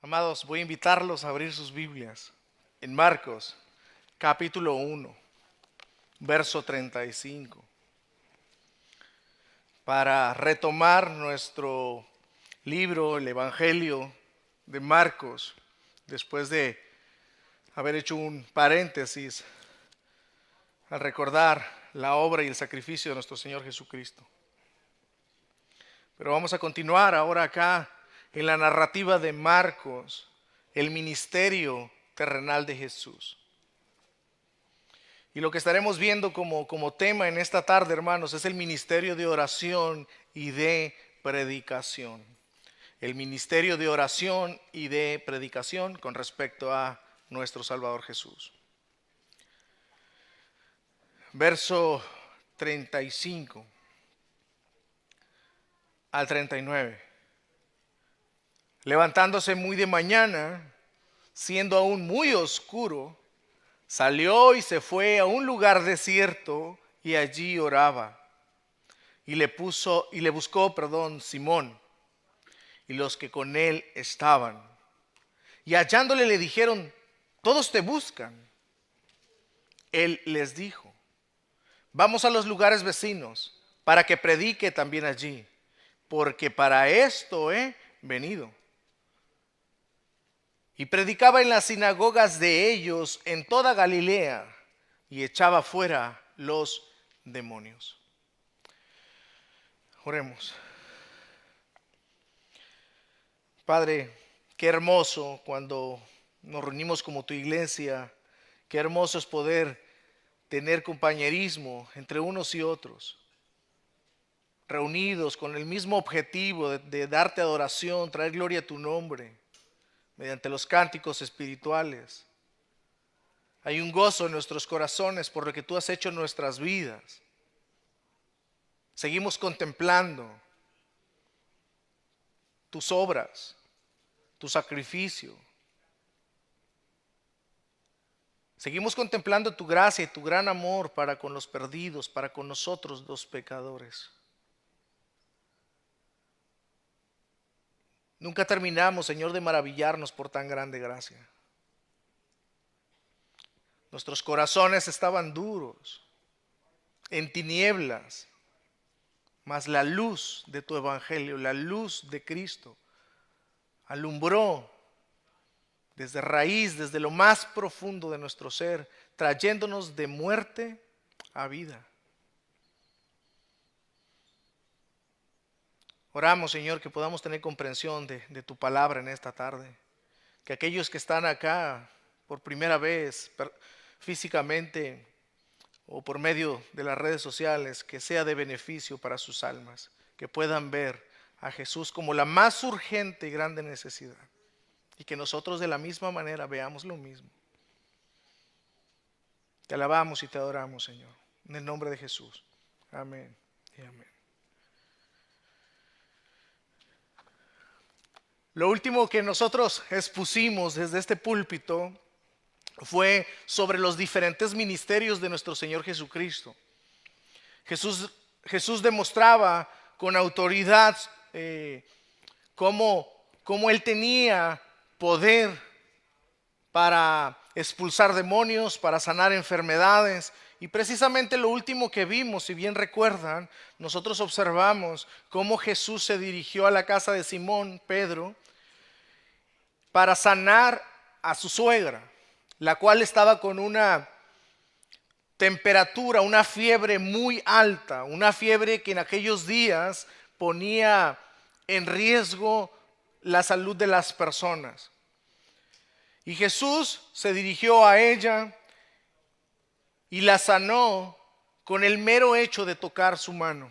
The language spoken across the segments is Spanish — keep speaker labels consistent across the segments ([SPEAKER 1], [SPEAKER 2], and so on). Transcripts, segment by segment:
[SPEAKER 1] Amados, voy a invitarlos a abrir sus Biblias en Marcos, capítulo 1, verso 35, para retomar nuestro libro, el Evangelio de Marcos, después de haber hecho un paréntesis al recordar la obra y el sacrificio de nuestro Señor Jesucristo. Pero vamos a continuar ahora acá en la narrativa de Marcos, el ministerio terrenal de Jesús. Y lo que estaremos viendo como tema en esta tarde, hermanos, es el ministerio de oración y de predicación. El ministerio de oración y de predicación con respecto a nuestro Salvador Jesús. Verso 35 al 39. Levantándose muy de mañana, siendo aún muy oscuro, salió y se fue a un lugar desierto y allí oraba. Y le buscó, Simón y los que con él estaban. Y hallándole le dijeron: todos te buscan. Él les dijo: vamos a los lugares vecinos para que predique también allí, porque para esto he venido. Y predicaba en las sinagogas de ellos en toda Galilea y echaba fuera los demonios. Oremos. Padre, qué hermoso cuando nos reunimos como tu iglesia, qué hermoso es poder tener compañerismo entre unos y otros, reunidos con el mismo objetivo de darte adoración, traer gloria a tu nombre, mediante los cánticos espirituales. Hay un gozo en nuestros corazones por lo que tú has hecho en nuestras vidas. Seguimos contemplando tus obras, tu sacrificio. Seguimos contemplando tu gracia y tu gran amor para con los perdidos, para con nosotros los pecadores. Nunca terminamos, Señor, de maravillarnos por tan grande gracia. Nuestros corazones estaban duros, en tinieblas, mas la luz de tu evangelio, la luz de Cristo, alumbró desde raíz, desde lo más profundo de nuestro ser, trayéndonos de muerte a vida. Oramos, Señor, que podamos tener comprensión de tu palabra en esta tarde. Que aquellos que están acá por primera vez, físicamente o por medio de las redes sociales, que sea de beneficio para sus almas, que puedan ver a Jesús como la más urgente y grande necesidad, y que nosotros de la misma manera veamos lo mismo. Te alabamos y te adoramos, Señor, en el nombre de Jesús. Amén y amén. Lo último que nosotros expusimos desde este púlpito fue sobre los diferentes ministerios de nuestro Señor Jesucristo. Jesús demostraba con autoridad cómo Él tenía poder para expulsar demonios, para sanar enfermedades. Y precisamente lo último que vimos, si bien recuerdan, nosotros observamos cómo Jesús se dirigió a la casa de Simón, Pedro, para sanar a su suegra, la cual estaba con una temperatura, una fiebre muy alta, una fiebre que en aquellos días ponía en riesgo la salud de las personas. Y Jesús se dirigió a ella y la sanó con el mero hecho de tocar su mano.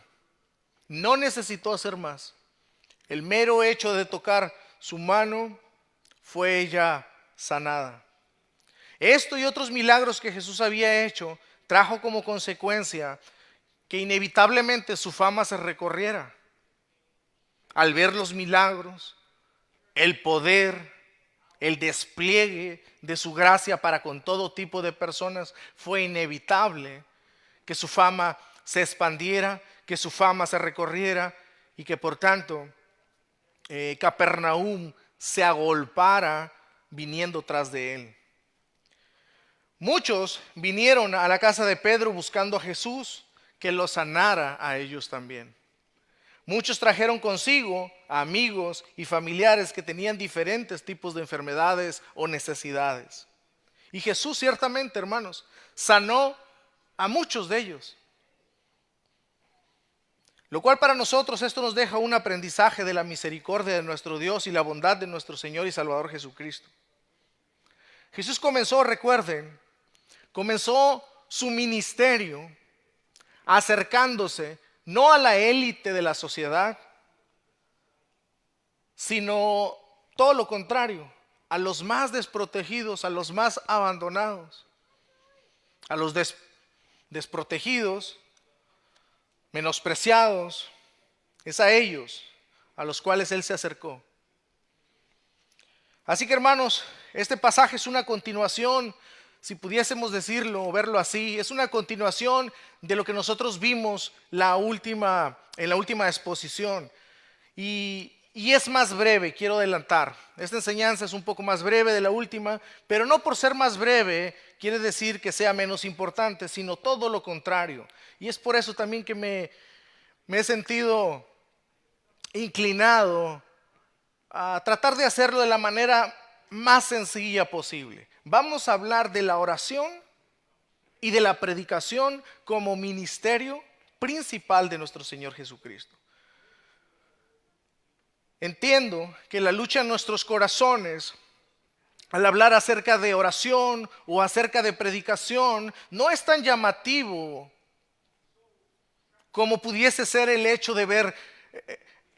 [SPEAKER 1] No necesitó hacer más. El mero hecho de tocar su mano fue ella sanada. Esto y otros milagros que Jesús había hecho trajo como consecuencia que inevitablemente su fama se recorriera. Al ver los milagros, el poder, el despliegue de su gracia para con todo tipo de personas, fue inevitable que su fama se expandiera, que su fama se recorriera y que por tanto Capernaum se agolpara viniendo tras de él. Muchos vinieron a la casa de Pedro buscando a Jesús que los sanara a ellos también. Muchos trajeron consigo a amigos y familiares que tenían diferentes tipos de enfermedades o necesidades. Y Jesús ciertamente, hermanos, sanó a muchos de ellos. Lo cual para nosotros esto nos deja un aprendizaje de la misericordia de nuestro Dios y la bondad de nuestro Señor y Salvador Jesucristo. Jesús comenzó, recuerden, comenzó su ministerio acercándose no a la élite de la sociedad, sino todo lo contrario, a los más desprotegidos, a los más abandonados, a los desprotegidos, menospreciados. Es a ellos a los cuales Él se acercó. Así que, hermanos, este pasaje es una continuación, si pudiésemos decirlo o verlo así, es una continuación de lo que nosotros vimos en la última exposición. Y es más breve, quiero adelantar. Esta enseñanza es un poco más breve de la última, pero no por ser más breve quiere decir que sea menos importante, sino todo lo contrario. Y es por eso también que me he sentido inclinado a tratar de hacerlo de la manera más sencilla posible. Vamos a hablar de la oración y de la predicación como ministerio principal de nuestro Señor Jesucristo. Entiendo que la lucha en nuestros corazones al hablar acerca de oración o acerca de predicación no es tan llamativo como pudiese ser el hecho de ver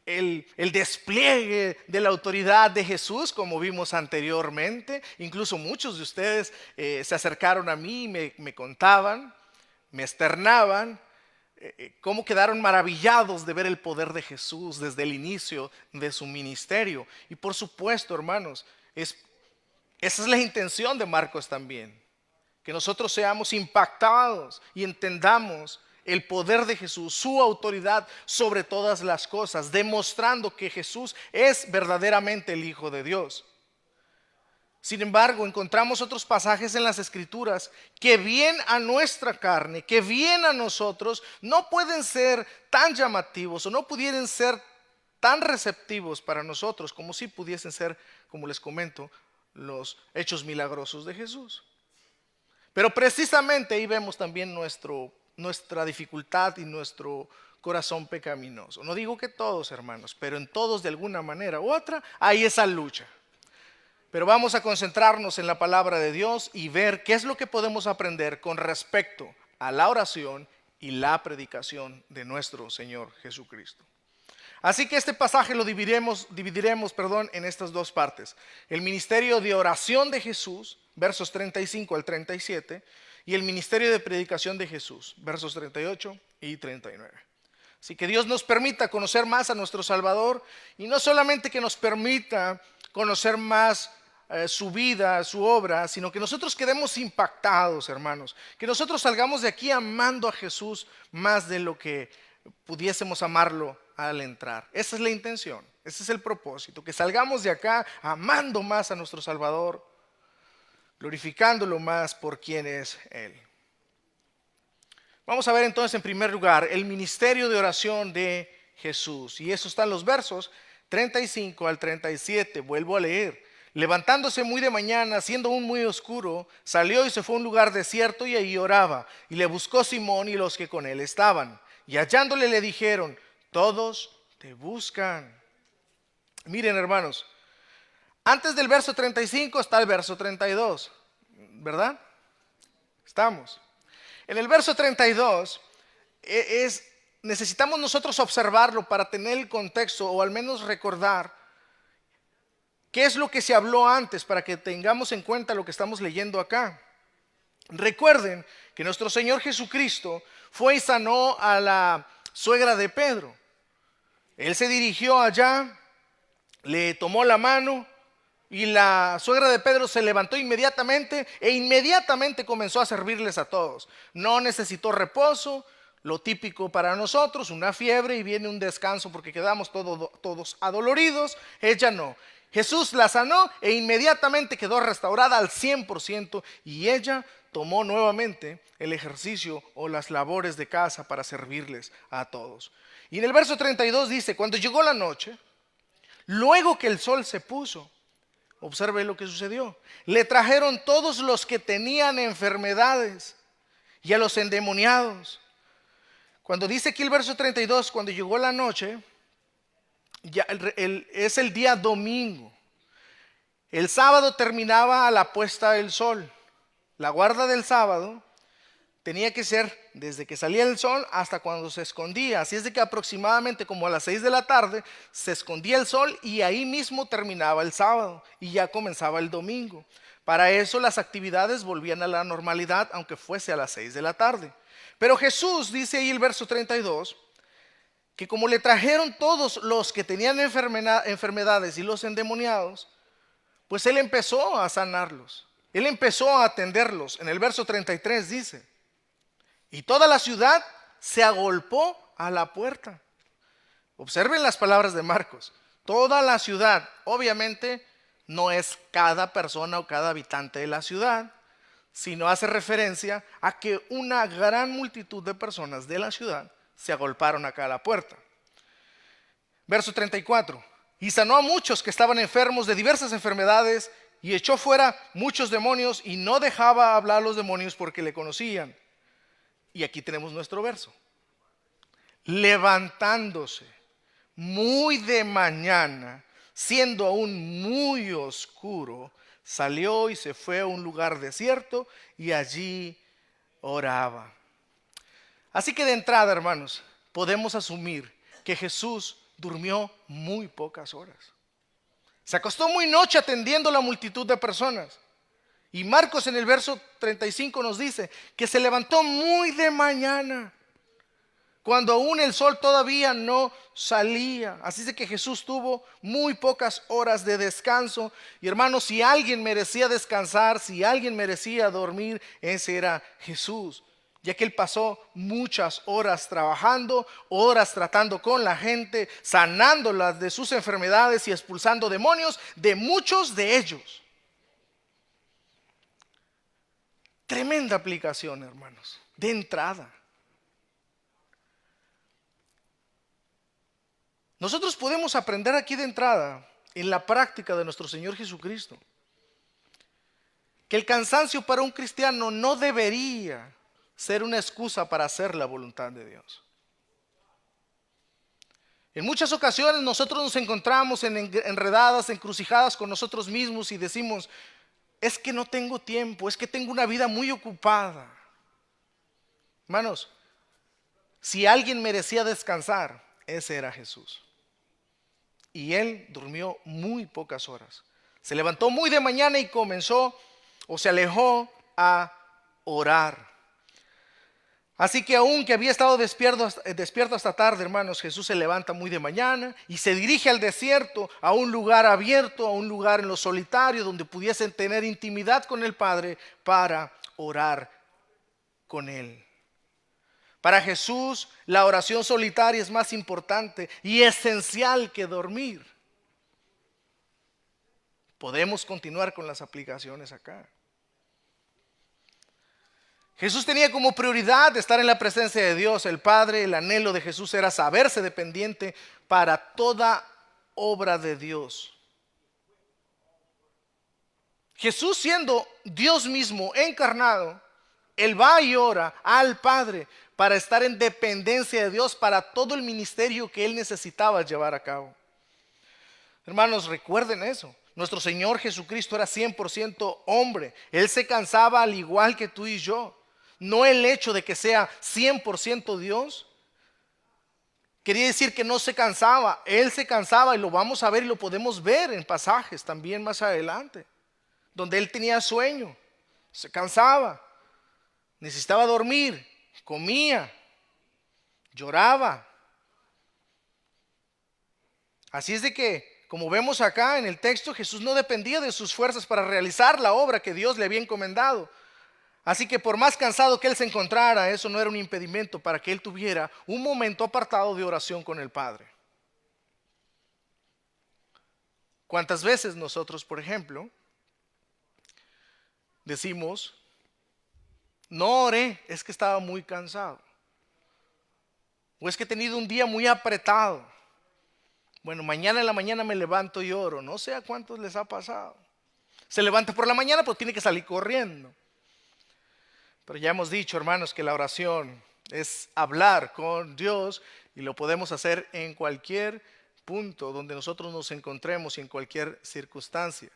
[SPEAKER 1] el despliegue de la autoridad de Jesús, como vimos anteriormente. Incluso muchos de ustedes se acercaron a mí y me contaban, me externaban cómo quedaron maravillados de ver el poder de Jesús desde el inicio de su ministerio. Y por supuesto, hermanos, esa es la intención de Marcos también, que nosotros seamos impactados y entendamos el poder de Jesús, su autoridad sobre todas las cosas, demostrando que Jesús es verdaderamente el Hijo de Dios. Sin embargo, encontramos otros pasajes en las Escrituras que bien a nuestra carne, que bien a nosotros, no pueden ser tan llamativos o no pudieran ser tan receptivos para nosotros como si pudiesen ser, como les comento, los hechos milagrosos de Jesús. Pero precisamente ahí vemos también nuestra dificultad y nuestro corazón pecaminoso. No digo que todos, hermanos, pero en todos de alguna manera u otra hay esa lucha. Pero vamos a concentrarnos en la palabra de Dios y ver qué es lo que podemos aprender con respecto a la oración y la predicación de nuestro Señor Jesucristo. Así que este pasaje lo dividiremos en estas dos partes. El ministerio de oración de Jesús, versos 35 al 37, y el ministerio de predicación de Jesús, versos 38 y 39. Así que Dios nos permita conocer más a nuestro Salvador, y no solamente que nos permita conocer más su vida, su obra, sino que nosotros quedemos impactados, hermanos, que nosotros salgamos de aquí amando a Jesús más de lo que pudiésemos amarlo al entrar. Esa es la intención, ese es el propósito, que salgamos de acá amando más a nuestro Salvador, glorificándolo más por quien es Él. Vamos a ver entonces en primer lugar el ministerio de oración de Jesús, y eso está en los versos 35 al 37. Vuelvo a leer. Levantándose muy de mañana, siendo aún muy oscuro, salió y se fue a un lugar desierto y ahí oraba. Y le buscó Simón y los que con él estaban. Y hallándole le dijeron: todos te buscan. Miren, hermanos, antes del verso 35 está el verso 32, ¿verdad? Estamos. En el verso 32 necesitamos nosotros observarlo para tener el contexto, o al menos recordar qué es lo que se habló antes, para que tengamos en cuenta lo que estamos leyendo acá. Recuerden que nuestro Señor Jesucristo fue y sanó a la suegra de Pedro. Él se dirigió allá, le tomó la mano, y la suegra de Pedro se levantó inmediatamente e inmediatamente comenzó a servirles a todos. No necesitó reposo, lo típico para nosotros, una fiebre y viene un descanso porque quedamos todos adoloridos. Ella no. Jesús la sanó e inmediatamente quedó restaurada al 100% y ella tomó nuevamente el ejercicio o las labores de casa para servirles a todos. Y en el verso 32 dice, cuando llegó la noche, luego que el sol se puso, observe lo que sucedió, le trajeron todos los que tenían enfermedades y a los endemoniados. Cuando dice aquí el verso 32, cuando llegó la noche, ya es el día domingo. El sábado terminaba a la puesta del sol. La guarda del sábado tenía que ser desde que salía el sol hasta cuando se escondía. Así es de que aproximadamente como a las 6 de la tarde se escondía el sol y ahí mismo terminaba el sábado y ya comenzaba el domingo. Para eso las actividades volvían a la normalidad aunque fuese a las 6 de la tarde. Pero Jesús dice ahí el verso 32 que como le trajeron todos los que tenían enfermedades y los endemoniados, pues Él empezó a sanarlos. Él empezó a atenderlos. En el verso 33 dice, y toda la ciudad se agolpó a la puerta. Observen las palabras de Marcos. Toda la ciudad, obviamente no es cada persona o cada habitante de la ciudad, sino hace referencia a que una gran multitud de personas de la ciudad se agolparon acá a la puerta. Verso 34. Y sanó a muchos que estaban enfermos de diversas enfermedades y echó fuera muchos demonios y no dejaba hablar a los demonios porque le conocían. Y aquí tenemos nuestro verso. Levantándose muy de mañana, siendo aún muy oscuro, salió y se fue a un lugar desierto y allí oraba. Así que de entrada, hermanos, podemos asumir que Jesús durmió muy pocas horas. Se acostó muy noche atendiendo a la multitud de personas. Y Marcos en el verso 35 nos dice que se levantó muy de mañana, cuando aún el sol todavía no salía. Así es de que Jesús tuvo muy pocas horas de descanso. Y hermanos, si alguien merecía descansar, si alguien merecía dormir, ese era Jesús. Ya que Él pasó muchas horas trabajando, horas tratando con la gente, sanándolas de sus enfermedades y expulsando demonios de muchos de ellos. Tremenda aplicación, hermanos, de entrada. Nosotros podemos aprender aquí de entrada, en la práctica de nuestro Señor Jesucristo, que el cansancio para un cristiano no debería ser una excusa para hacer la voluntad de Dios. En muchas ocasiones nosotros nos encontramos en enredadas, encrucijadas con nosotros mismos y decimos, es que no tengo tiempo, es que tengo una vida muy ocupada. Hermanos, si alguien merecía descansar, ese era Jesús. Y Él durmió muy pocas horas. Se levantó muy de mañana y comenzó o se alejó a orar. Así que aunque había estado despierto hasta tarde, hermanos, Jesús se levanta muy de mañana y se dirige al desierto, a un lugar abierto, a un lugar en lo solitario donde pudiesen tener intimidad con el Padre para orar con Él. Para Jesús, la oración solitaria es más importante y esencial que dormir. Podemos continuar con las aplicaciones acá. Jesús tenía como prioridad estar en la presencia de Dios, el Padre. El anhelo de Jesús era saberse dependiente para toda obra de Dios. Jesús, siendo Dios mismo encarnado, Él va y ora al Padre para estar en dependencia de Dios para todo el ministerio que Él necesitaba llevar a cabo. Hermanos, recuerden eso. Nuestro Señor Jesucristo era 100% hombre. Él se cansaba al igual que tú y yo. No el hecho de que sea 100% Dios quería decir que no se cansaba. Él se cansaba y lo vamos a ver y lo podemos ver en pasajes también más adelante, donde Él tenía sueño, se cansaba, necesitaba dormir, comía, lloraba. Así es de que, como vemos acá en el texto, Jesús no dependía de sus fuerzas para realizar la obra que Dios le había encomendado. Así que por más cansado que Él se encontrara, eso no era un impedimento para que Él tuviera un momento apartado de oración con el Padre. ¿Cuántas veces nosotros, por ejemplo, decimos, no oré, es que estaba muy cansado? O es que he tenido un día muy apretado. Bueno, mañana en la mañana me levanto y oro. No sé a cuántos les ha pasado. Se levanta por la mañana, pero tiene que salir corriendo. Pero ya hemos dicho, hermanos, que la oración es hablar con Dios y lo podemos hacer en cualquier punto donde nosotros nos encontremos y en cualquier circunstancia.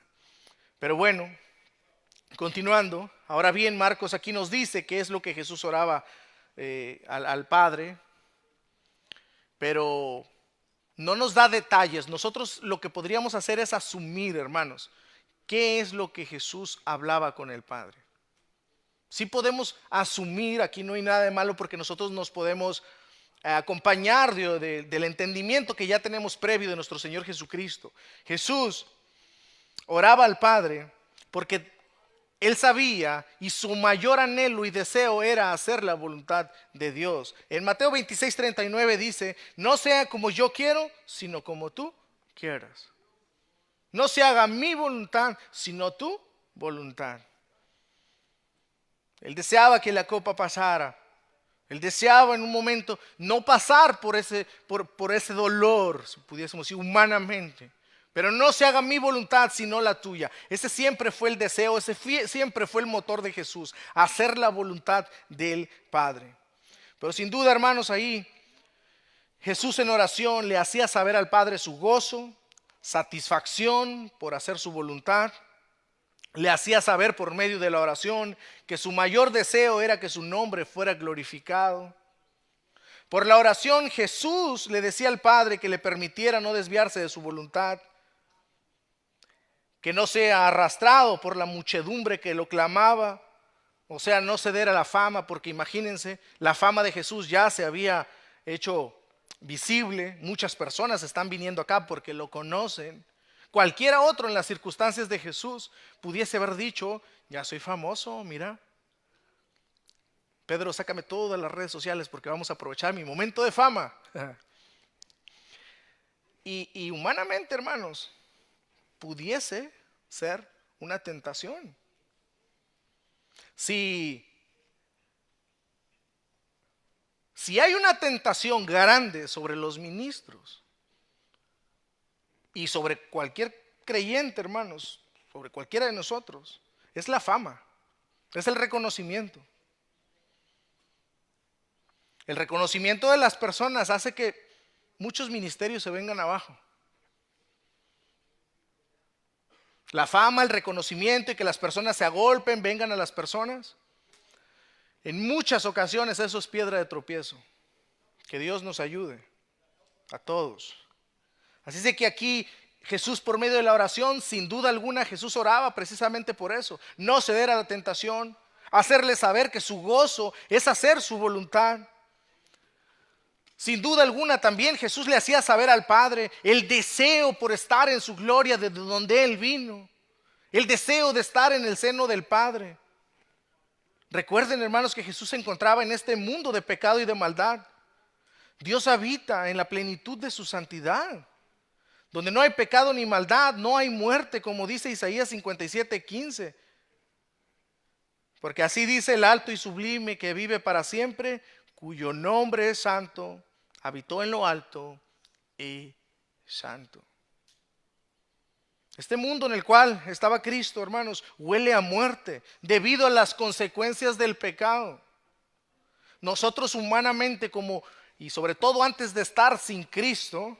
[SPEAKER 1] Pero bueno, continuando, ahora bien, Marcos aquí nos dice qué es lo que Jesús oraba al Padre, pero no nos da detalles. Nosotros lo que podríamos hacer es asumir, hermanos, qué es lo que Jesús hablaba con el Padre. Sí podemos asumir, aquí no hay nada de malo porque nosotros nos podemos acompañar del entendimiento que ya tenemos previo de nuestro Señor Jesucristo. Jesús oraba al Padre porque Él sabía y su mayor anhelo y deseo era hacer la voluntad de Dios. En Mateo 26:39 dice, no sea como yo quiero, sino como tú quieras. No se haga mi voluntad, sino tu voluntad. Él deseaba que la copa pasara. Él deseaba en un momento no pasar por ese dolor, si pudiésemos decir humanamente. Pero no se haga mi voluntad sino la tuya. Ese siempre fue el deseo, siempre fue el motor de Jesús, hacer la voluntad del Padre. Pero sin duda, hermanos, ahí Jesús en oración le hacía saber al Padre su gozo, satisfacción por hacer su voluntad. Le hacía saber por medio de la oración que su mayor deseo era que su nombre fuera glorificado. Por la oración Jesús le decía al Padre que le permitiera no desviarse de su voluntad, que no sea arrastrado por la muchedumbre que lo clamaba, o sea, no ceder a la fama, porque imagínense, la fama de Jesús ya se había hecho visible, muchas personas están viniendo acá porque lo conocen. Cualquiera otro en las circunstancias de Jesús pudiese haber dicho, ya soy famoso, mira. Pedro, sácame todas las redes sociales porque vamos a aprovechar mi momento de fama. Y humanamente, hermanos, pudiese ser una tentación. Si hay una tentación grande sobre los ministros y sobre cualquier creyente, hermanos, sobre cualquiera de nosotros, es la fama, es el reconocimiento. El reconocimiento de las personas hace que muchos ministerios se vengan abajo. La fama, el reconocimiento y que las personas se agolpen, vengan a las personas. En muchas ocasiones eso es piedra de tropiezo. Que Dios nos ayude a todos. Así es que aquí Jesús, por medio de la oración, sin duda alguna Jesús oraba precisamente por eso. No ceder a la tentación, hacerle saber que su gozo es hacer su voluntad. Sin duda alguna también Jesús le hacía saber al Padre el deseo por estar en su gloria de donde Él vino. El deseo de estar en el seno del Padre. Recuerden, hermanos, que Jesús se encontraba en este mundo de pecado y de maldad. Dios habita en la plenitud de su santidad. Donde no hay pecado ni maldad, no hay muerte, como dice Isaías 57:15. Porque así dice el alto y sublime que vive para siempre, cuyo nombre es santo, habitó en lo alto y santo. Este mundo en el cual estaba Cristo, hermanos, huele a muerte debido a las consecuencias del pecado. Nosotros humanamente y sobre todo antes de estar sin Cristo,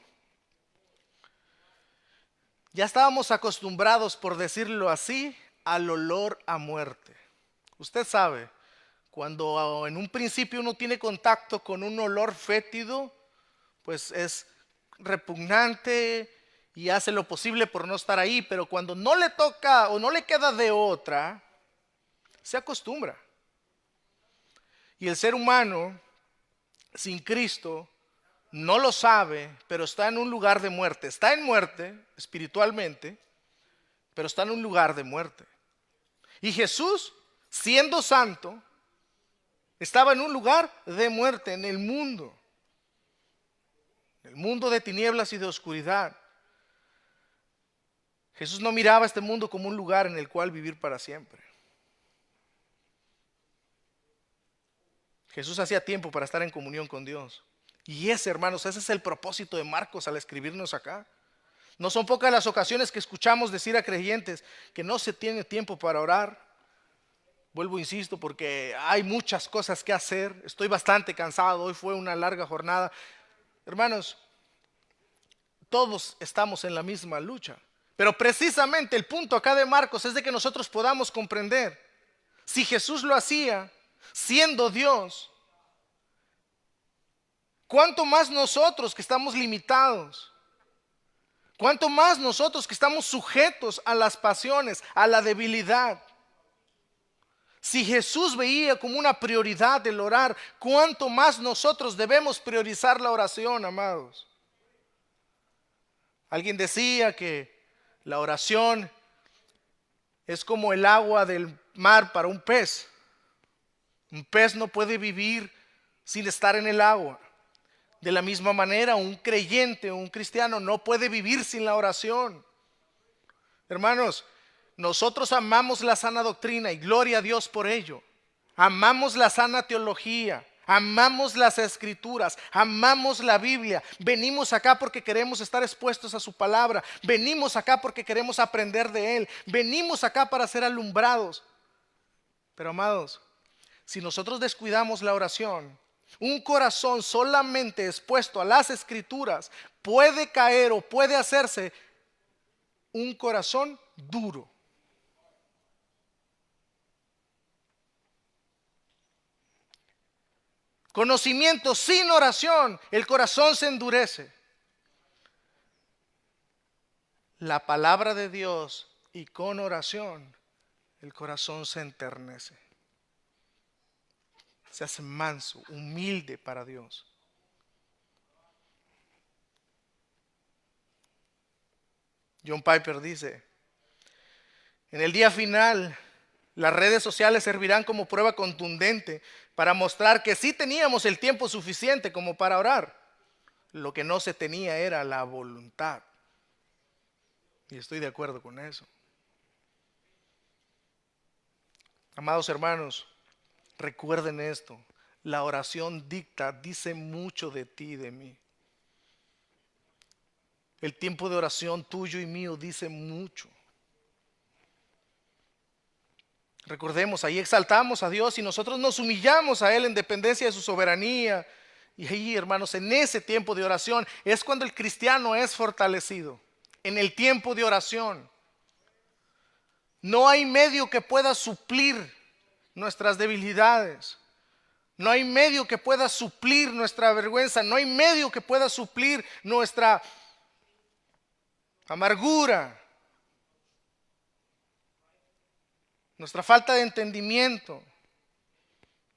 [SPEAKER 1] ya estábamos acostumbrados, por decirlo así, al olor a muerte. Usted sabe, cuando en un principio uno tiene contacto con un olor fétido, pues es repugnante y hace lo posible por no estar ahí, pero cuando no le toca o no le queda de otra, se acostumbra. Y el ser humano sin Cristo no lo sabe, pero está en un lugar de muerte. Está en muerte espiritualmente, pero está en un lugar de muerte. Y Jesús, siendo santo, estaba en un lugar de muerte, en el mundo de tinieblas y de oscuridad. Jesús no miraba este mundo como un lugar en el cual vivir para siempre. Jesús hacía tiempo para estar en comunión con Dios. Y hermanos, ese es el propósito de Marcos al escribirnos acá. No son pocas las ocasiones que escuchamos decir a creyentes que no se tiene tiempo para orar. Vuelvo, insisto, porque hay muchas cosas que hacer. Estoy bastante cansado, hoy fue una larga jornada. Hermanos, todos estamos en la misma lucha. Pero precisamente el punto acá de Marcos es de que nosotros podamos comprender. Si Jesús lo hacía, siendo Dios, ¿cuánto más nosotros que estamos limitados? ¿Cuánto más nosotros que estamos sujetos a las pasiones, a la debilidad? Si Jesús veía como una prioridad el orar, ¿cuánto más nosotros debemos priorizar la oración, amados? Alguien decía que la oración es como el agua del mar para un pez. Un pez no puede vivir sin estar en el agua. De la misma manera, un creyente, un cristiano no puede vivir sin la oración. Hermanos, nosotros amamos la sana doctrina y gloria a Dios por ello. Amamos la sana teología, amamos las escrituras, amamos la Biblia. Venimos acá porque queremos estar expuestos a su palabra. Venimos acá porque queremos aprender de él. Venimos acá para ser alumbrados. Pero amados, si nosotros descuidamos la oración, un corazón solamente expuesto a las escrituras puede caer o puede hacerse un corazón duro. Conocimiento sin oración, el corazón se endurece. La palabra de Dios y con oración, el corazón se enternece. Se hace manso, humilde para Dios. John Piper dice, en el día final, las redes sociales servirán como prueba contundente para mostrar que sí teníamos el tiempo suficiente como para orar. Lo que no se tenía era la voluntad. Y estoy de acuerdo con eso. Amados hermanos, recuerden esto. La oración dice mucho de ti y de mí. El tiempo de oración tuyo y mío dice mucho. Recordemos, ahí exaltamos a Dios y nosotros nos humillamos a Él en dependencia de su soberanía. Y ahí, hermanos, en ese tiempo de oración es cuando el cristiano es fortalecido. En el tiempo de oración. No hay medio que pueda suplir nuestras debilidades. No hay medio que pueda suplir nuestra vergüenza. No hay medio que pueda suplir nuestra amargura, nuestra falta de entendimiento,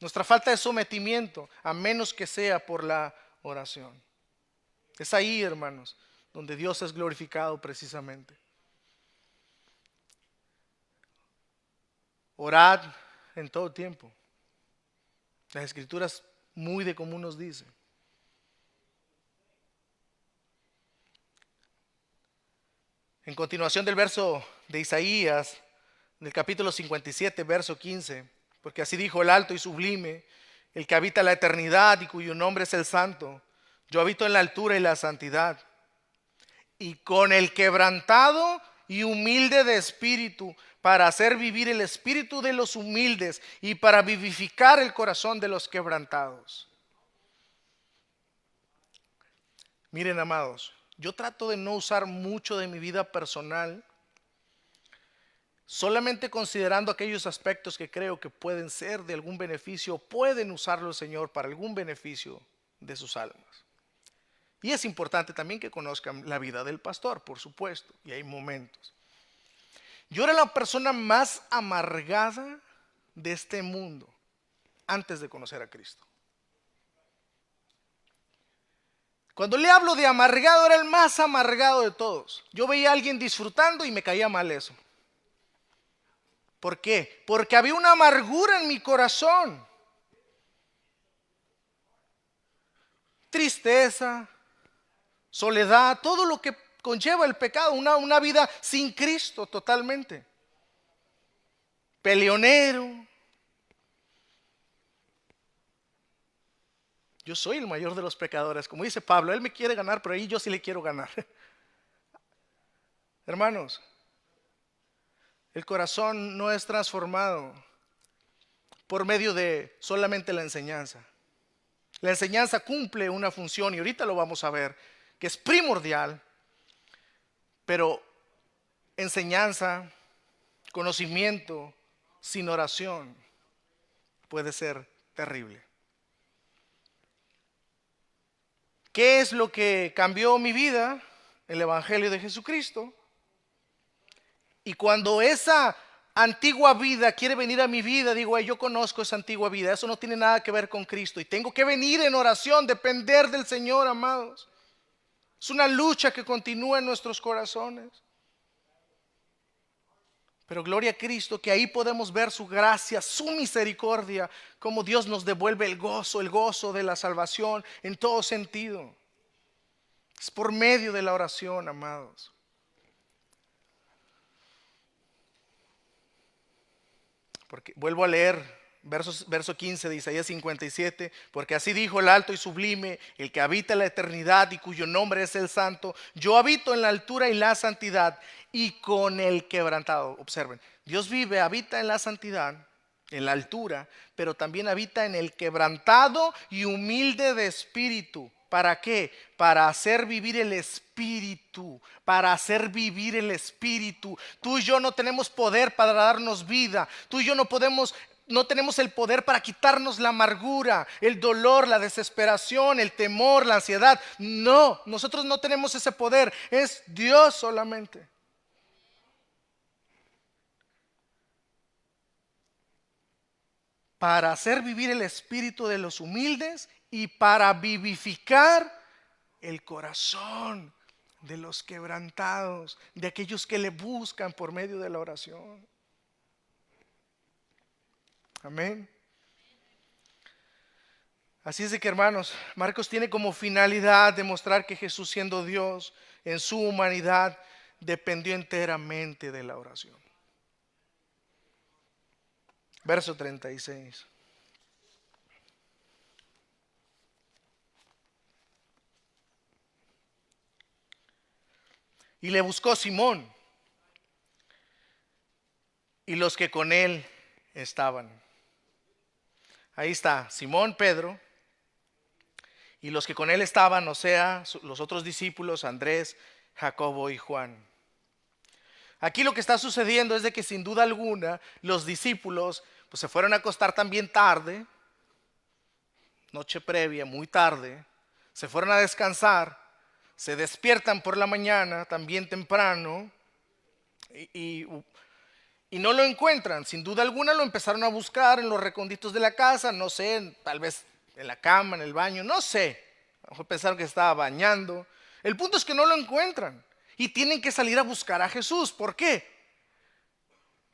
[SPEAKER 1] nuestra falta de sometimiento, a menos que sea por la oración. Es ahí, hermanos, donde Dios es glorificado precisamente. Orad en todo tiempo. Las escrituras muy de común nos dicen. En continuación del verso de Isaías, del capítulo 57, verso 15, porque así dijo el alto y sublime, el que habita la eternidad y cuyo nombre es el santo. Yo habito en la altura y la santidad. Y con el quebrantado y humilde de espíritu, para hacer vivir el espíritu de los humildes y para vivificar el corazón de los quebrantados. Miren, amados, yo trato de no usar mucho de mi vida personal, solamente considerando aquellos aspectos que creo que pueden ser de algún beneficio, pueden usarlo el Señor para algún beneficio de sus almas. Y es importante también que conozcan la vida del pastor, por supuesto, y hay momentos. Yo era la persona más amargada de este mundo antes de conocer a Cristo. Cuando le hablo de amargado, era el más amargado de todos. Yo veía a alguien disfrutando y me caía mal eso. ¿Por qué? Porque había una amargura en mi corazón. Tristeza, soledad, todo lo que conlleva el pecado, una vida sin Cristo totalmente. Peleonero. Yo soy el mayor de los pecadores, como dice Pablo, él me quiere ganar, pero ahí yo sí le quiero ganar. Hermanos, el corazón no es transformado por medio de solamente la enseñanza. La enseñanza cumple una función y ahorita lo vamos a ver, que es primordial, pero enseñanza, conocimiento sin oración puede ser terrible. ¿Qué es lo que cambió mi vida? El Evangelio de Jesucristo. Y cuando esa antigua vida quiere venir a mi vida, digo, yo conozco esa antigua vida, eso no tiene nada que ver con Cristo y tengo que venir en oración, depender del Señor, amados. Es una lucha que continúa en nuestros corazones. Pero gloria a Cristo que ahí podemos ver su gracia, su misericordia, como Dios nos devuelve el gozo de la salvación en todo sentido. Es por medio de la oración, amados. Porque vuelvo a leer verso 15 de Isaías 57, porque así dijo el alto y sublime, el que habita en la eternidad y cuyo nombre es el santo, yo habito en la altura y la santidad y con el quebrantado. Observen, Dios vive, habita en la santidad, en la altura, pero también habita en el quebrantado y humilde de espíritu. ¿Para qué? Para hacer vivir el espíritu, para hacer vivir el espíritu. Tú y yo no tenemos poder para darnos vida. Tú y yo no tenemos el poder para quitarnos la amargura, el dolor, la desesperación, el temor, la ansiedad. No, nosotros no tenemos ese poder, es Dios solamente. Para hacer vivir el espíritu de los humildes y para vivificar el corazón de los quebrantados, de aquellos que le buscan por medio de la oración. Amén. Así es de que, hermanos, Marcos tiene como finalidad demostrar que Jesús, siendo Dios en su humanidad, dependió enteramente de la oración. Verso 36. Y le buscó Simón y los que con él estaban. Ahí está Simón, Pedro, y los que con él estaban, o sea, los otros discípulos, Andrés, Jacobo y Juan. Aquí lo que está sucediendo es de que sin duda alguna los discípulos pues se fueron a acostar también tarde, noche previa, muy tarde, se fueron a descansar, se despiertan por la mañana también temprano y no lo encuentran. Sin duda alguna lo empezaron a buscar en los recónditos de la casa, no sé, tal vez en la cama, en el baño, no sé. A lo mejor pensaron que estaba bañando. El punto es que no lo encuentran y tienen que salir a buscar a Jesús. ¿Por qué?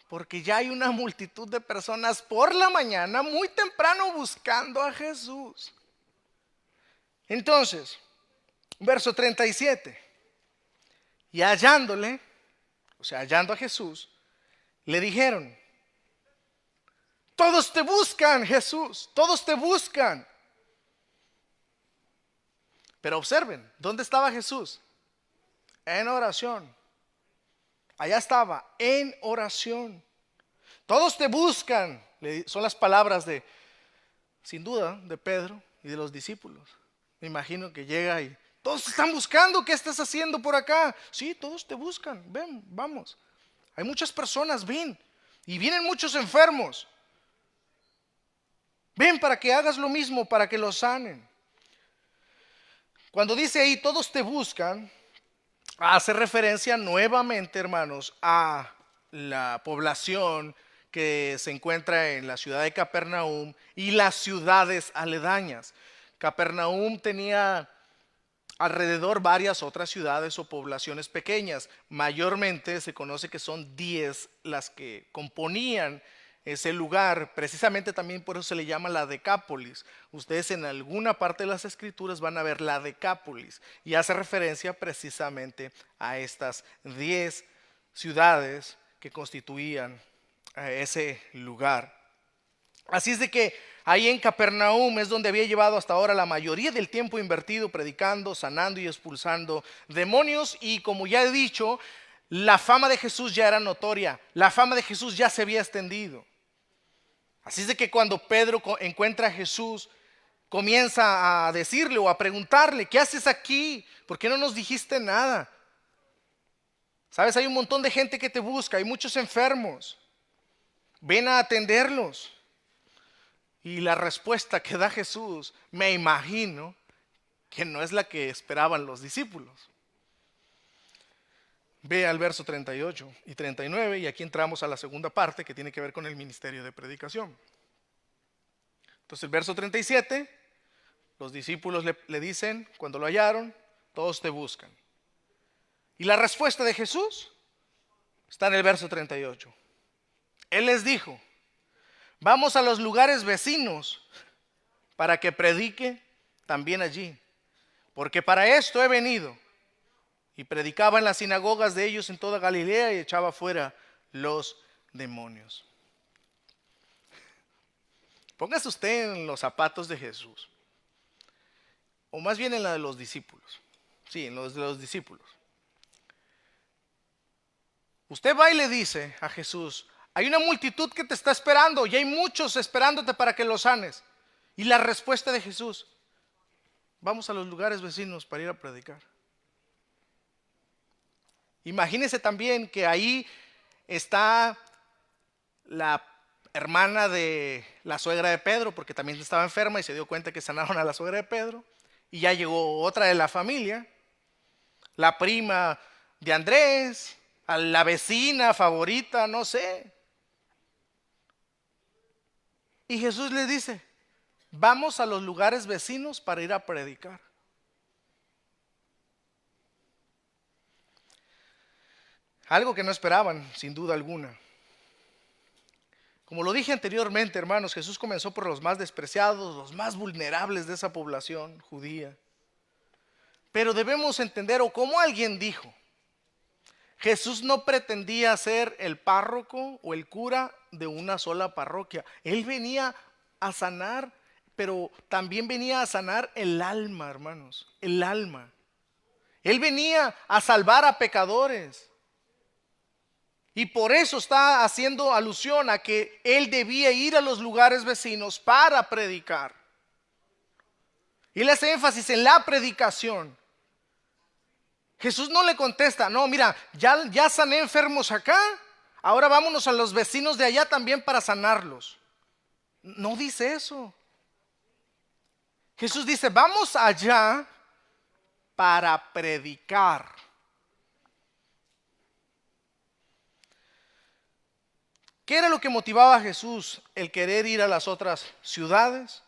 [SPEAKER 1] Porque ya hay una multitud de personas por la mañana, muy temprano, buscando a Jesús. Entonces, verso 37. Y hallándole, o sea, hallando a Jesús, le dijeron: todos te buscan, Jesús, todos te buscan. Pero observen, ¿dónde estaba Jesús? En oración. Allá estaba, en oración. Todos te buscan, son las palabras de, sin duda, de Pedro y de los discípulos. Me imagino que llega y todos te están buscando. ¿Qué estás haciendo por acá? Sí, todos te buscan. Ven, vamos. Hay muchas personas, ven. Y vienen muchos enfermos. Ven para que hagas lo mismo, para que los sanen. Cuando dice ahí todos te buscan, hace referencia nuevamente, hermanos, a la población que se encuentra en la ciudad de Capernaum y las ciudades aledañas. Capernaum tenía alrededor varias otras ciudades o poblaciones pequeñas. Mayormente se conoce que son 10 las que componían ese lugar, precisamente también por eso se le llama la Decápolis. Ustedes en alguna parte de las escrituras van a ver la Decápolis y hace referencia precisamente a estas 10 ciudades que constituían ese lugar. Así es de que ahí en Capernaum es donde había llevado hasta ahora la mayoría del tiempo invertido predicando, sanando y expulsando demonios. Y como ya he dicho, la fama de Jesús ya era notoria, la fama de Jesús ya se había extendido. Así es de que cuando Pedro encuentra a Jesús, comienza a decirle o a preguntarle: ¿qué haces aquí? ¿Por qué no nos dijiste nada? Sabes, hay un montón de gente que te busca, hay muchos enfermos, ven a atenderlos. Y la respuesta que da Jesús, me imagino que no es la que esperaban los discípulos. Ve al verso 38 y 39 y aquí entramos a la segunda parte que tiene que ver con el ministerio de predicación. Entonces el verso 37, los discípulos le dicen, cuando lo hallaron, todos te buscan. Y la respuesta de Jesús está en el verso 38. Él les dijo: vamos a los lugares vecinos para que predique también allí, porque para esto he venido. Y predicaba en las sinagogas de ellos en toda Galilea y echaba fuera los demonios. Póngase usted en los zapatos de Jesús, o más bien en la de los discípulos. Sí, en los de los discípulos. Usted va y le dice a Jesús: hay una multitud que te está esperando y hay muchos esperándote para que los sanes. Y la respuesta de Jesús: vamos a los lugares vecinos para ir a predicar. Imagínese también que ahí está la hermana de la suegra de Pedro, porque también estaba enferma y se dio cuenta que sanaron a la suegra de Pedro. Y ya llegó otra de la familia, la prima de Andrés, a la vecina favorita, no sé. Y Jesús les dice: vamos a los lugares vecinos para ir a predicar. Algo que no esperaban, sin duda alguna. Como lo dije anteriormente, hermanos, Jesús comenzó por los más despreciados, los más vulnerables de esa población judía. Pero debemos entender, o como alguien dijo, Jesús no pretendía ser el párroco o el cura de una sola parroquia. Él venía a sanar, pero también venía a sanar el alma, hermanos, el alma. Él venía a salvar a pecadores. Y por eso está haciendo alusión a que él debía ir a los lugares vecinos para predicar. Y él hace énfasis en la predicación. Jesús no le contesta: no, mira, ya sané enfermos acá, ahora vámonos a los vecinos de allá también para sanarlos. No dice eso. Jesús dice: vamos allá para predicar. ¿Qué era lo que motivaba a Jesús el querer ir a las otras ciudades?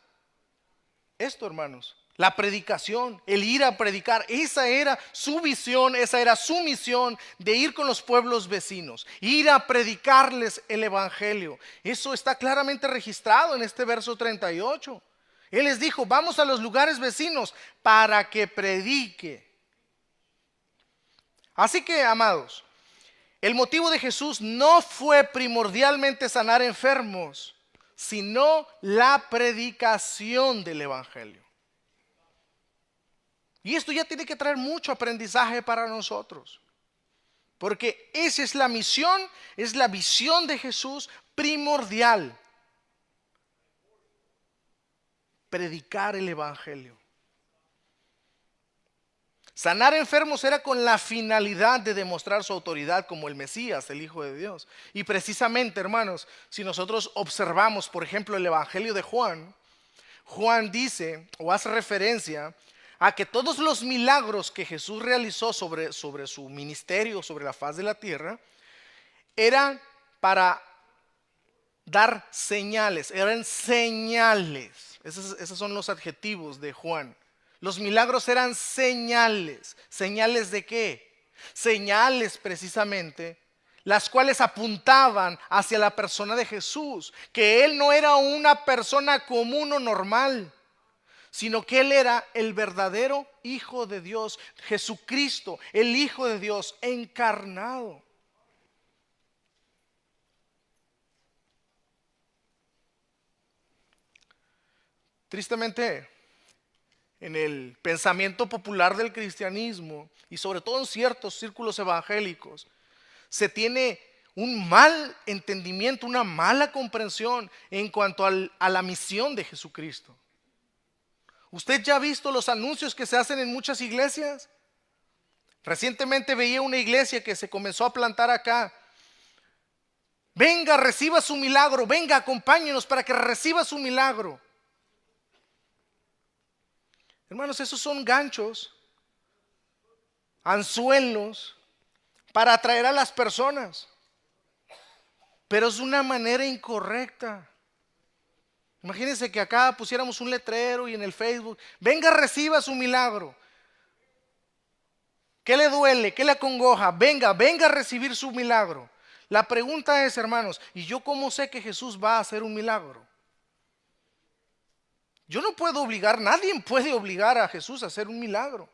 [SPEAKER 1] Esto, hermanos, la predicación, el ir a predicar. Esa era su visión, esa era su misión, de ir con los pueblos vecinos, ir a predicarles el evangelio. Eso está claramente registrado en este verso 38. Él les dijo: vamos a los lugares vecinos para que predique. Así que, amados, el motivo de Jesús no fue primordialmente sanar enfermos, sino la predicación del evangelio. Y esto ya tiene que traer mucho aprendizaje para nosotros, porque esa es la misión, es la visión de Jesús primordial: predicar el evangelio. Sanar enfermos era con la finalidad de demostrar su autoridad como el Mesías, el Hijo de Dios. Y precisamente, hermanos, si nosotros observamos, por ejemplo, el Evangelio de Juan, Juan dice o hace referencia a que todos los milagros que Jesús realizó sobre su ministerio, sobre la faz de la tierra, eran para dar señales, eran señales. Esos son los adjetivos de Juan. Los milagros eran señales. ¿Señales de qué? Señales precisamente las cuales apuntaban hacia la persona de Jesús, que Él no era una persona común o normal, sino que Él era el verdadero Hijo de Dios, Jesucristo, el Hijo de Dios encarnado. Tristemente, en el pensamiento popular del cristianismo y sobre todo en ciertos círculos evangélicos, se tiene un mal entendimiento, una mala comprensión en cuanto a la misión de Jesucristo. ¿Usted ya ha visto los anuncios que se hacen en muchas iglesias? Recientemente veía una iglesia que se comenzó a plantar acá. Venga, reciba su milagro, venga, acompáñenos para que reciba su milagro. Hermanos, esos son ganchos, anzuelos para atraer a las personas, pero es una manera incorrecta. Imagínense que acá pusiéramos un letrero y en el Facebook: venga, reciba su milagro. ¿Qué le duele? ¿Qué le acongoja? Venga, venga a recibir su milagro. La pregunta es, hermanos, ¿y yo cómo sé que Jesús va a hacer un milagro? Yo no puedo obligar, nadie puede obligar a Jesús a hacer un milagro.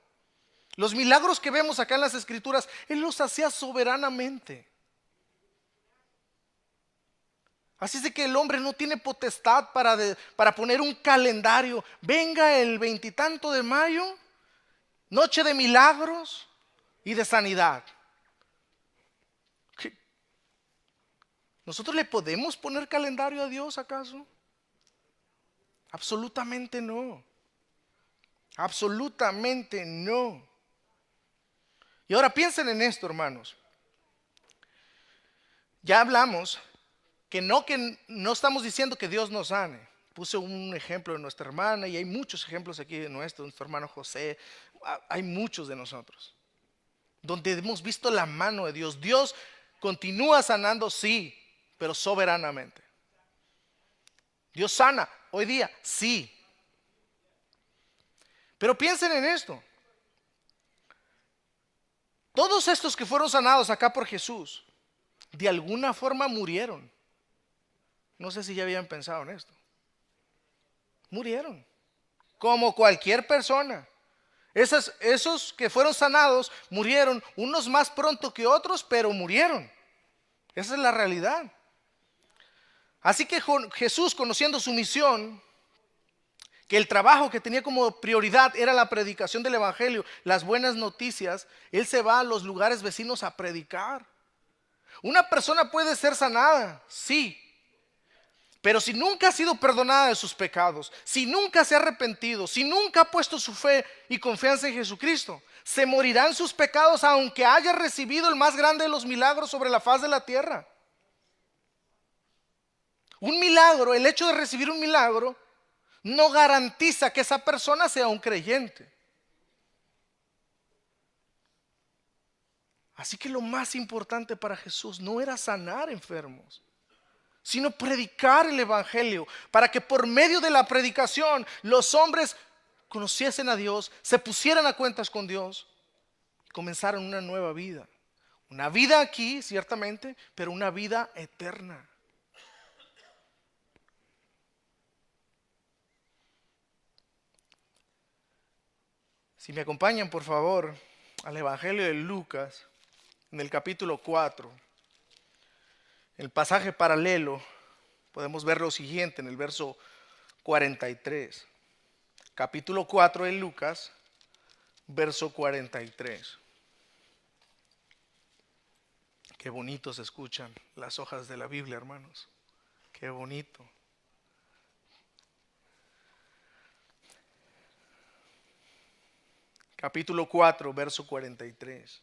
[SPEAKER 1] Los milagros que vemos acá en las Escrituras, Él los hacía soberanamente. Así es de que el hombre no tiene potestad para poner un calendario. Venga el 20 y tanto de mayo, noche de milagros y de sanidad. ¿Qué? ¿Nosotros le podemos poner calendario a Dios acaso? Absolutamente no. Absolutamente no. Y ahora piensen en esto, hermanos. Ya hablamos que no estamos diciendo que Dios nos sane. Puse un ejemplo de nuestra hermana y hay muchos ejemplos aquí de nuestro hermano José. Hay muchos de nosotros donde hemos visto la mano de Dios. Dios continúa sanando, sí, pero soberanamente. Dios sana hoy día, sí. Pero piensen en esto. Todos estos que fueron sanados acá por Jesús, de alguna forma murieron. No sé si ya habían pensado en esto. Murieron, como cualquier persona. Esos que fueron sanados murieron, unos más pronto que otros, pero murieron. Esa es la realidad. Así que Jesús, conociendo su misión, que el trabajo que tenía como prioridad era la predicación del evangelio, las buenas noticias, Él se va a los lugares vecinos a predicar. Una persona puede ser sanada, sí, pero si nunca ha sido perdonada de sus pecados, si nunca se ha arrepentido, si nunca ha puesto su fe y confianza en Jesucristo, se morirán sus pecados aunque haya recibido el más grande de los milagros sobre la faz de la tierra. Un milagro, el hecho de recibir un milagro, no garantiza que esa persona sea un creyente. Así que lo más importante para Jesús no era sanar enfermos, sino predicar el evangelio, para que por medio de la predicación los hombres conociesen a Dios, se pusieran a cuentas con Dios y comenzaran una nueva vida. Una vida aquí, ciertamente, pero una vida eterna. Si me acompañan, por favor, al Evangelio de Lucas, en el capítulo 4, el pasaje paralelo, podemos ver lo siguiente en el verso 43. Capítulo 4 de Lucas, verso 43. Qué bonito se escuchan las hojas de la Biblia, hermanos. Qué bonito. Capítulo 4, verso 43.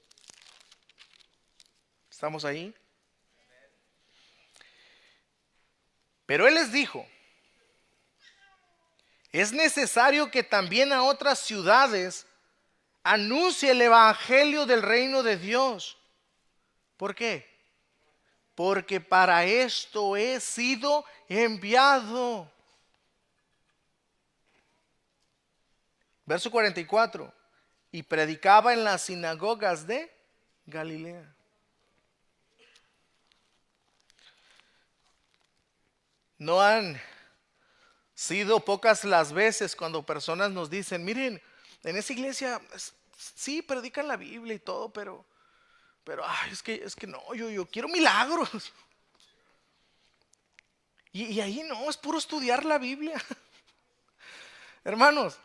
[SPEAKER 1] ¿Estamos ahí? Pero Él les dijo: es necesario que también a otras ciudades anuncie el evangelio del reino de Dios. ¿Por qué? Porque para esto he sido enviado. Verso 44. Y predicaba en las sinagogas de Galilea. No han sido pocas las veces cuando personas nos dicen, miren, en esa iglesia sí predican la Biblia y todo, pero ay, es que no, yo quiero milagros. Y ahí no, es puro estudiar la Biblia. Hermanos,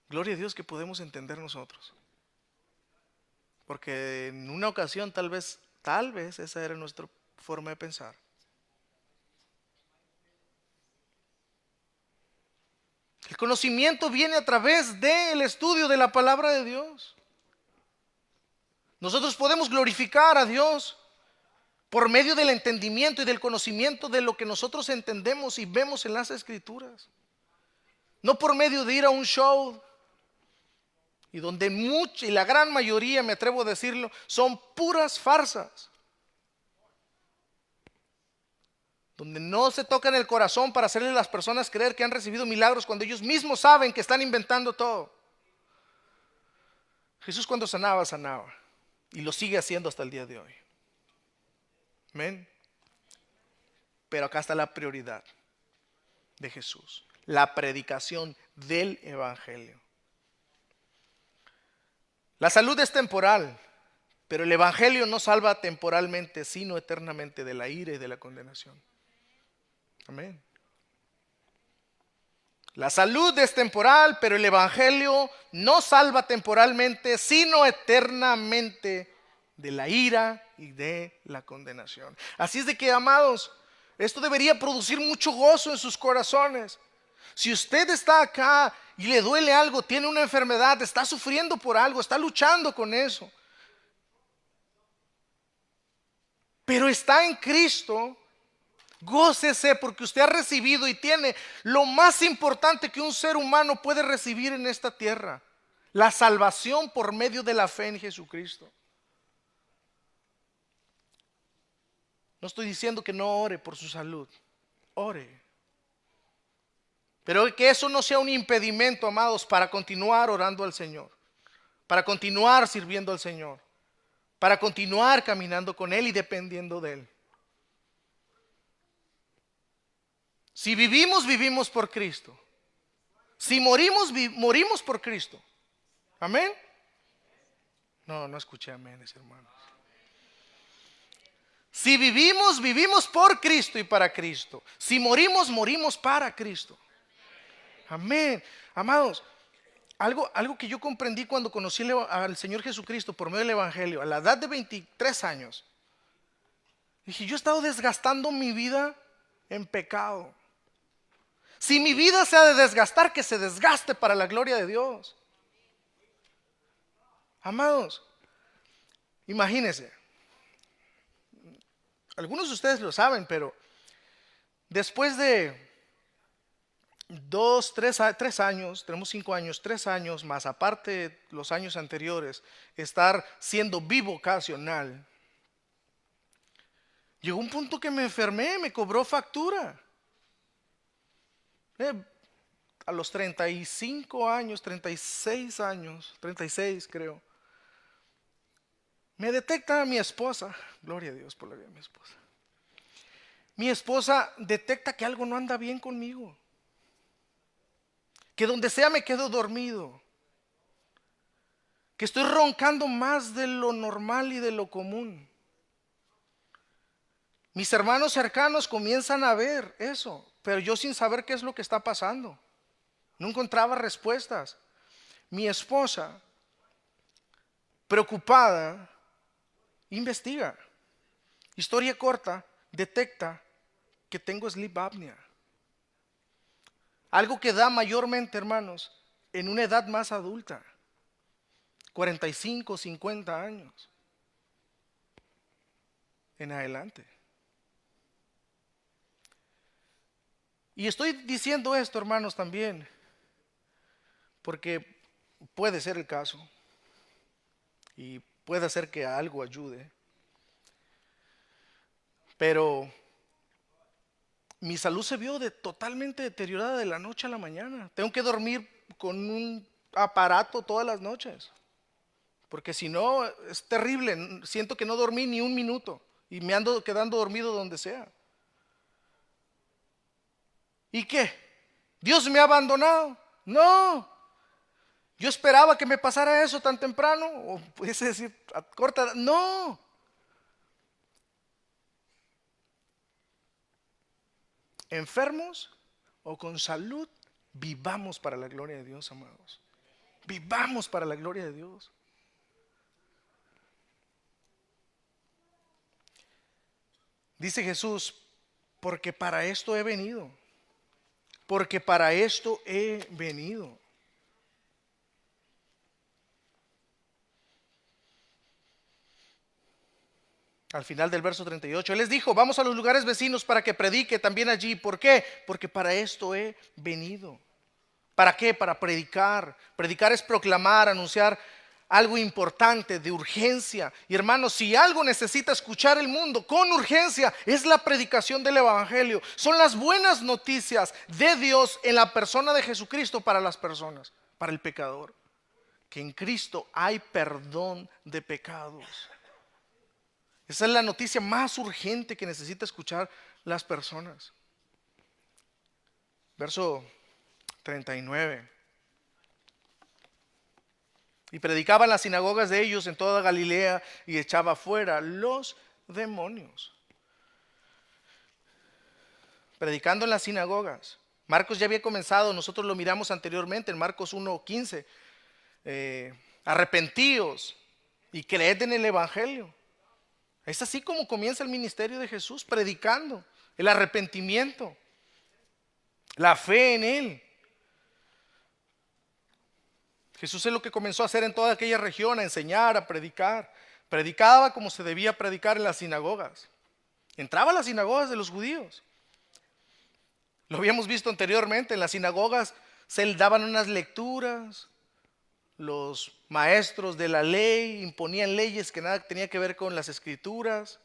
[SPEAKER 1] gloria a Dios que podemos entender nosotros. Porque en una ocasión tal vez esa era nuestra forma de pensar. El conocimiento viene a través del estudio de la palabra de Dios. Nosotros podemos glorificar a Dios por medio del entendimiento y del conocimiento de lo que nosotros entendemos y vemos en las Escrituras. No por medio de ir a un show, y donde mucha y la gran mayoría, me atrevo a decirlo, son puras farsas. Donde no se tocan el corazón para hacerle a las personas creer que han recibido milagros cuando ellos mismos saben que están inventando todo. Jesús cuando sanaba, sanaba. Y lo sigue haciendo hasta el día de hoy. Amén. Pero acá está la prioridad de Jesús. La predicación del Evangelio. La salud es temporal, pero el Evangelio no salva temporalmente, sino eternamente de la ira y de la condenación. Amén. La salud es temporal, pero el Evangelio no salva temporalmente, sino eternamente de la ira y de la condenación. Así es de que, amados, esto debería producir mucho gozo en sus corazones. Si usted está acá y le duele algo, tiene una enfermedad, está sufriendo por algo, está luchando con eso, pero está en Cristo, gócese porque usted ha recibido y tiene lo más importante que un ser humano puede recibir en esta tierra: la salvación por medio de la fe en Jesucristo. No estoy diciendo que no ore por su salud, ore. Pero que eso no sea un impedimento, amados, para continuar orando al Señor, para continuar sirviendo al Señor, para continuar caminando con Él y dependiendo de Él. Si vivimos, vivimos por Cristo. Si morimos, morimos por Cristo. Amén. No escuché aménes, hermanos. Si vivimos, vivimos por Cristo y para Cristo. Si morimos, morimos para Cristo. Amén. Amados, algo que yo comprendí cuando conocí al Señor Jesucristo por medio del Evangelio, a la edad de 23 años, dije, yo he estado desgastando mi vida en pecado. Si mi vida se ha de desgastar, que se desgaste para la gloria de Dios. Amados, imagínense, algunos de ustedes lo saben, pero después de 3 años, tenemos 5 años, 3 años más, aparte los años anteriores, estar siendo bivocacional, llegó un punto que me enfermé, me cobró factura. A los 35 años, 36 años, 36 creo, me detecta mi esposa, gloria a Dios por la vida de mi esposa. Mi esposa detecta que algo no anda bien conmigo, que donde sea me quedo dormido, que estoy roncando más de lo normal y de lo común. Mis hermanos cercanos comienzan a ver eso, pero yo sin saber qué es lo que está pasando. No encontraba respuestas. Mi esposa, preocupada, investiga. Historia corta, detecta que tengo sleep apnea. Algo que da mayormente, hermanos, en una edad más adulta, 45, 50 años en adelante. Y estoy diciendo esto, hermanos, también porque puede ser el caso y puede ser que algo ayude, pero mi salud se vio totalmente deteriorada de la noche a la mañana. Tengo que dormir con un aparato todas las noches, porque si no es terrible. Siento que no dormí ni un minuto. y me ando quedando dormido donde sea. ¿Y qué? ¿Dios me ha abandonado? No. Yo esperaba que me pasara eso tan temprano, o pudiese decir a corta edad. No. Enfermos o con salud, vivamos para la gloria de Dios, amados. Vivamos para la gloria de Dios. Dice Jesús, porque para esto he venido. Porque para esto he venido. Al final del verso 38, Él les dijo, vamos a los lugares vecinos para que predique también allí. ¿Por qué? Porque para esto he venido. ¿Para qué? Para predicar. Predicar es proclamar, anunciar algo importante, de urgencia. Y hermanos, si algo necesita escuchar el mundo con urgencia, es la predicación del Evangelio. Son las buenas noticias de Dios en la persona de Jesucristo para las personas, para el pecador. Que en Cristo hay perdón de pecados. Esa es la noticia más urgente que necesita escuchar las personas. Verso 39. Y predicaba en las sinagogas de ellos en toda Galilea y echaba fuera los demonios. Predicando en las sinagogas. Marcos ya había comenzado, nosotros lo miramos anteriormente en Marcos 1:15. Arrepentíos y creed en el Evangelio. Es así como comienza el ministerio de Jesús, predicando el arrepentimiento, la fe en Él. Jesús es lo que comenzó a hacer en toda aquella región, a enseñar, a predicar. Predicaba como se debía predicar en las sinagogas. Entraba a las sinagogas de los judíos. Lo habíamos visto anteriormente, en las sinagogas se daban unas lecturas. Los maestros de la ley imponían leyes que nada tenía que ver con las escrituras.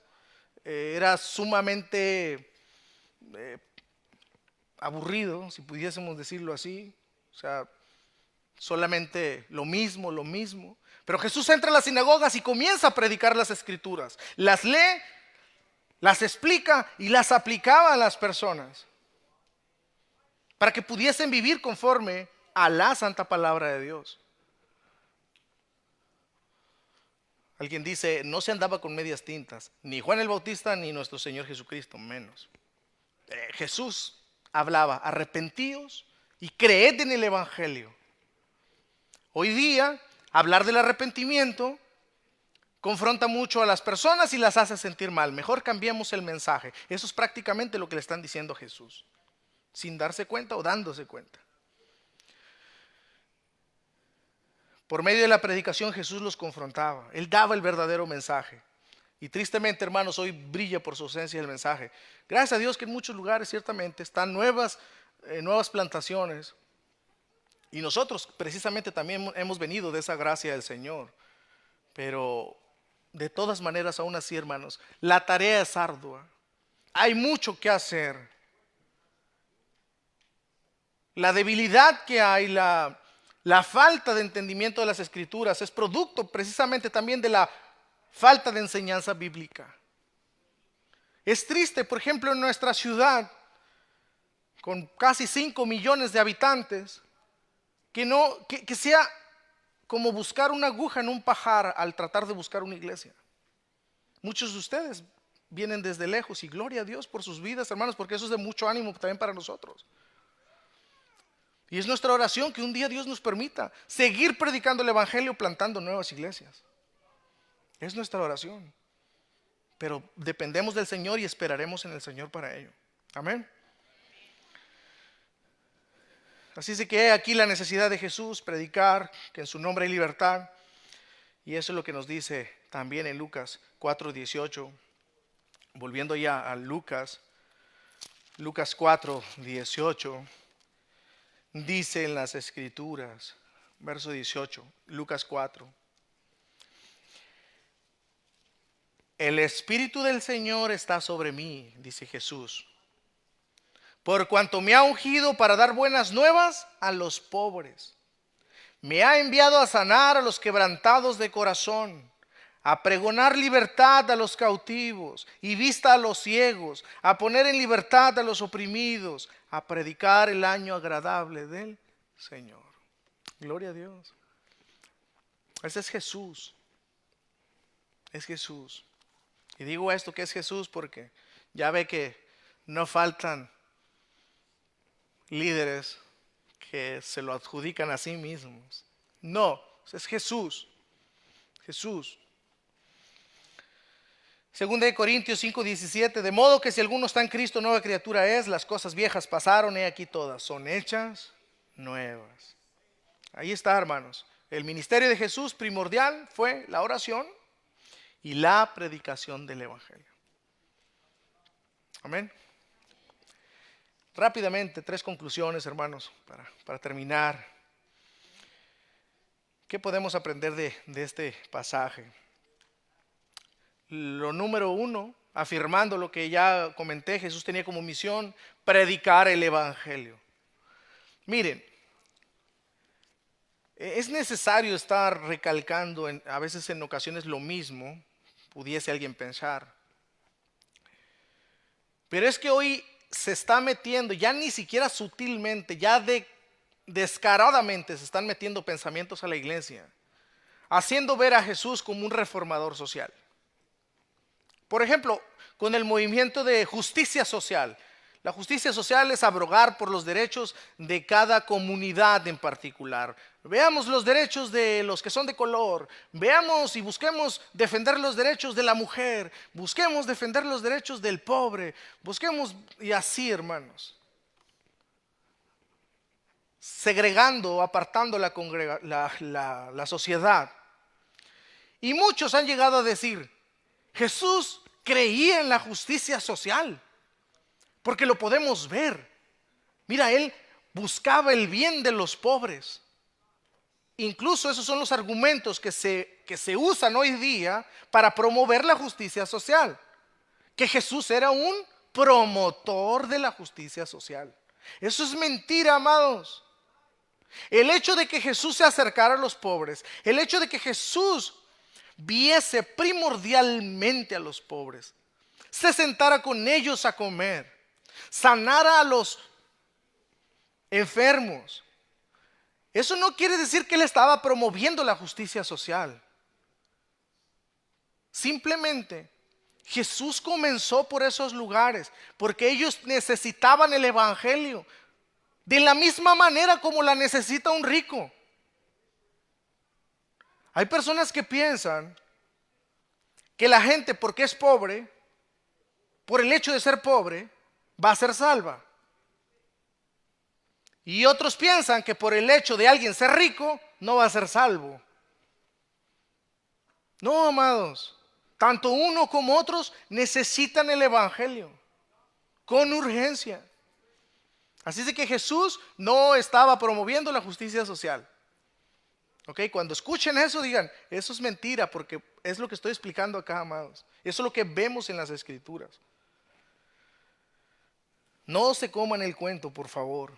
[SPEAKER 1] Era sumamente aburrido, si pudiésemos decirlo así. O sea, solamente lo mismo. Pero Jesús entra a las sinagogas y comienza a predicar las escrituras. Las lee, las explica y las aplicaba a las personas para que pudiesen vivir conforme a la santa palabra de Dios. Alguien dice, no se andaba con medias tintas, ni Juan el Bautista ni nuestro Señor Jesucristo, menos. Jesús hablaba, arrepentíos y creed en el Evangelio. Hoy día, hablar del arrepentimiento confronta mucho a las personas y las hace sentir mal. Mejor cambiemos el mensaje. Eso es prácticamente lo que le están diciendo a Jesús, sin darse cuenta o dándose cuenta. Por medio de la predicación Jesús los confrontaba. Él daba el verdadero mensaje. Y tristemente, hermanos, hoy brilla por su ausencia el mensaje. Gracias a Dios que en muchos lugares ciertamente están nuevas plantaciones. Y nosotros precisamente también hemos venido de esa gracia del Señor. Pero de todas maneras, aún así, hermanos, la tarea es ardua. Hay mucho que hacer. La debilidad que hay, la falta de entendimiento de las escrituras es producto precisamente también de la falta de enseñanza bíblica. Es triste, por ejemplo, en nuestra ciudad, con casi 5 millones de habitantes, que sea como buscar una aguja en un pajar al tratar de buscar una iglesia. Muchos de ustedes vienen desde lejos y gloria a Dios por sus vidas, hermanos, porque eso es de mucho ánimo también para nosotros. Y es nuestra oración que un día Dios nos permita seguir predicando el Evangelio, plantando nuevas iglesias. Es nuestra oración. Pero dependemos del Señor y esperaremos en el Señor para ello. Amén. Así es que aquí la necesidad de Jesús, predicar, que en su nombre hay libertad. Y eso es lo que nos dice también en Lucas 4:18. Volviendo ya a Lucas 4:18. Dice en las escrituras, verso 18, Lucas 4. El Espíritu del Señor está sobre mí, dice Jesús, por cuanto me ha ungido para dar buenas nuevas a los pobres. Me ha enviado a sanar a los quebrantados de corazón, a pregonar libertad a los cautivos y vista a los ciegos, a poner en libertad a los oprimidos, a predicar el año agradable del Señor. Gloria a Dios. Ese es Jesús. Es Jesús. Y digo esto que es Jesús porque ya ve que no faltan líderes que se lo adjudican a sí mismos. No, es Jesús. Jesús. Segunda de Corintios 5:17, de modo que si alguno está en Cristo, nueva criatura es, las cosas viejas pasaron, he aquí todas son hechas nuevas. Ahí está, hermanos. El ministerio de Jesús primordial fue la oración y la predicación del Evangelio. Amén. Rápidamente, 3 conclusiones, hermanos, para terminar. ¿Qué podemos aprender de este pasaje? Lo número 1, afirmando lo que ya comenté, Jesús tenía como misión predicar el Evangelio. Miren, es necesario estar recalcando a veces en ocasiones lo mismo, pudiese alguien pensar. Pero es que hoy se está metiendo, ya ni siquiera sutilmente, ya descaradamente se están metiendo pensamientos a la iglesia, haciendo ver a Jesús como un reformador social. Por ejemplo, con el movimiento de justicia social. La justicia social es abrogar por los derechos de cada comunidad en particular. Veamos los derechos de los que son de color. Veamos y busquemos defender los derechos de la mujer. Busquemos defender los derechos del pobre. Busquemos, y así, hermanos. Segregando, apartando la sociedad. Y muchos han llegado a decir, Jesús creía en la justicia social, porque lo podemos ver. Mira, él buscaba el bien de los pobres. Incluso esos son los argumentos que se usan hoy día para promover la justicia social. Que Jesús era un promotor de la justicia social. Eso es mentira, amados. El hecho de que Jesús se acercara a los pobres, el hecho de que Jesús viese primordialmente a los pobres, se sentara con ellos a comer, sanara a los enfermos, eso no quiere decir que él estaba promoviendo la justicia social. Simplemente Jesús comenzó por esos lugares porque ellos necesitaban el Evangelio de la misma manera como la necesita un rico. Hay personas que piensan que la gente, porque es pobre, por el hecho de ser pobre, va a ser salva. Y otros piensan que por el hecho de alguien ser rico, no va a ser salvo. No, amados, tanto uno como otros necesitan el Evangelio con urgencia. Así es de que Jesús no estaba promoviendo la justicia social. Cuando escuchen eso digan, eso es mentira, porque es lo que estoy explicando acá, amados. Eso es lo que vemos en las Escrituras. No se coman el cuento, por favor.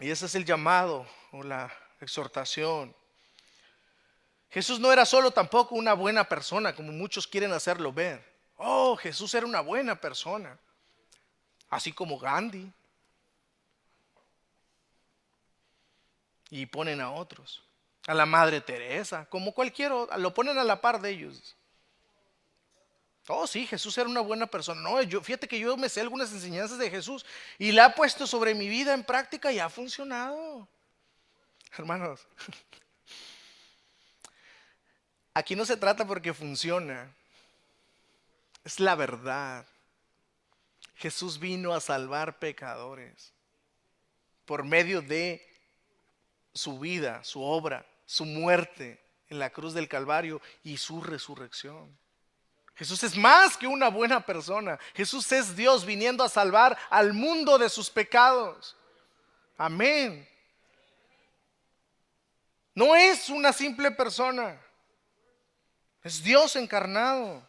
[SPEAKER 1] Y ese es el llamado o la exhortación. Jesús no era solo tampoco una buena persona, como muchos quieren hacerlo ver. Oh, Jesús era una buena persona, así como Gandhi. Y ponen a otros. A la Madre Teresa, como cualquier otro, lo ponen a la par de ellos. Oh, sí, Jesús era una buena persona. No, fíjate que yo me sé algunas enseñanzas de Jesús y la he puesto sobre mi vida en práctica y ha funcionado. Hermanos, aquí no se trata porque funciona, es la verdad. Jesús vino a salvar pecadores por medio de su vida, su obra, su muerte en la cruz del Calvario y su resurrección. Jesús es más que una buena persona. Jesús es Dios viniendo a salvar al mundo de sus pecados. Amén. No es una simple persona. Es Dios encarnado,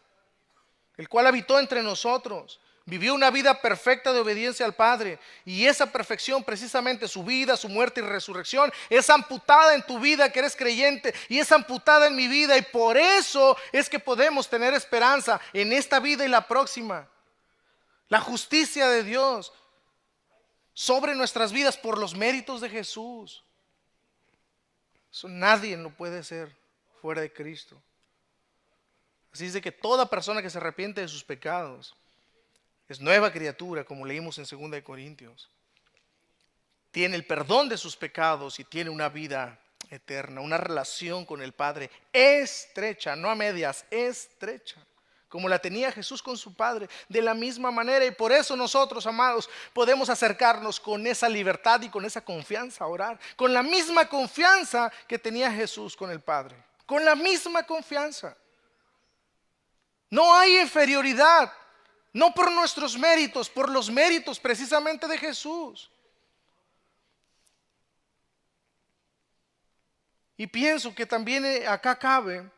[SPEAKER 1] el cual habitó entre nosotros. Vivió una vida perfecta de obediencia al Padre. Y esa perfección, precisamente su vida, su muerte y resurrección, es amputada en tu vida que eres creyente. Y es amputada en mi vida. Y por eso es que podemos tener esperanza en esta vida y la próxima. La justicia de Dios sobre nuestras vidas por los méritos de Jesús. Eso nadie lo puede ser fuera de Cristo. Así es de que toda persona que se arrepiente de sus pecados es nueva criatura, como leímos en 2 de Corintios. Tiene el perdón de sus pecados y tiene una vida eterna, una relación con el Padre estrecha, no a medias, estrecha, como la tenía Jesús con su Padre, de la misma manera. Y por eso nosotros, amados, podemos acercarnos con esa libertad y con esa confianza a orar, con la misma confianza que tenía Jesús con el Padre, con la misma confianza. No hay inferioridad, no por nuestros méritos, por los méritos precisamente de Jesús. Y pienso que también acá cabe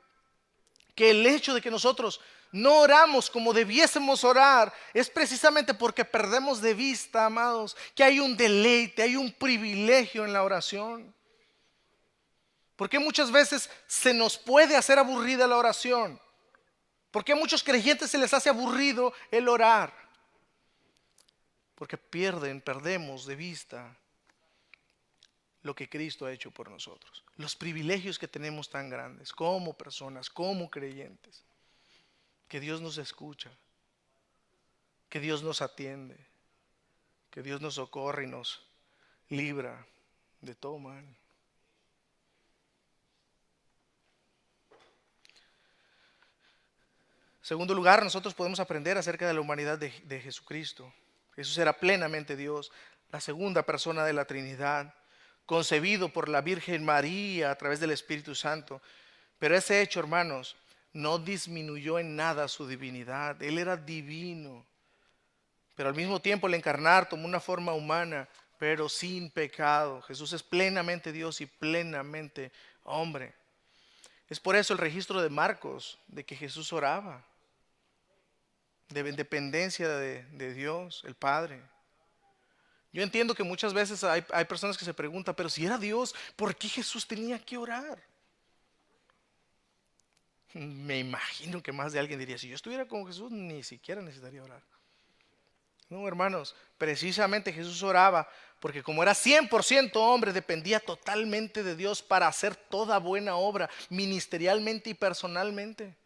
[SPEAKER 1] que el hecho de que nosotros no oramos como debiésemos orar es precisamente porque perdemos de vista, amados, que hay un deleite, hay un privilegio en la oración. Porque muchas veces se nos puede hacer aburrida la oración. Porque a muchos creyentes se les hace aburrido el orar. Porque perdemos de vista lo que Cristo ha hecho por nosotros. Los privilegios que tenemos tan grandes como personas, como creyentes. Que Dios nos escucha. Que Dios nos atiende. Que Dios nos socorre y nos libra de todo mal. Segundo lugar, nosotros podemos aprender acerca de la humanidad de Jesucristo. Jesús era plenamente Dios, la segunda persona de la Trinidad, concebido por la Virgen María a través del Espíritu Santo. Pero ese hecho, hermanos, no disminuyó en nada su divinidad. Él era divino, pero al mismo tiempo al encarnar tomó una forma humana, pero sin pecado. Jesús es plenamente Dios y plenamente hombre. Es por eso el registro de Marcos de que Jesús oraba de dependencia de Dios, el Padre. Yo entiendo que muchas veces hay personas que se preguntan, pero si era Dios, ¿por qué Jesús tenía que orar? Me imagino que más de alguien diría, si yo estuviera con Jesús, ni siquiera necesitaría orar. No, hermanos, precisamente Jesús oraba porque como era 100% hombre, dependía totalmente de Dios para hacer toda buena obra, ministerialmente y personalmente.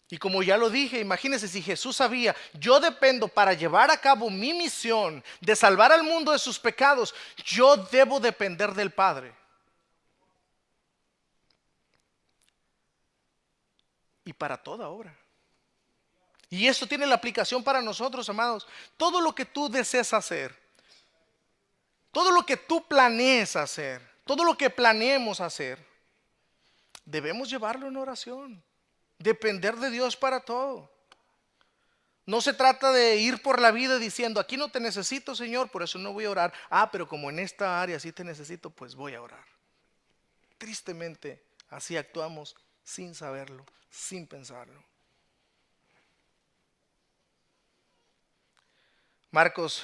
[SPEAKER 1] Y como ya lo dije, imagínense si Jesús sabía, yo dependo para llevar a cabo mi misión de salvar al mundo de sus pecados, yo debo depender del Padre. Y para toda obra. Y eso tiene la aplicación para nosotros, amados. Todo lo que tú desees hacer, todo lo que tú planees hacer, todo lo que planeemos hacer, debemos llevarlo en oración. Depender de Dios para todo. No se trata de ir por la vida diciendo, aquí no te necesito, Señor, por eso no voy a orar. Pero como en esta área sí te necesito, pues voy a orar. Tristemente, así actuamos sin saberlo, sin pensarlo. Marcos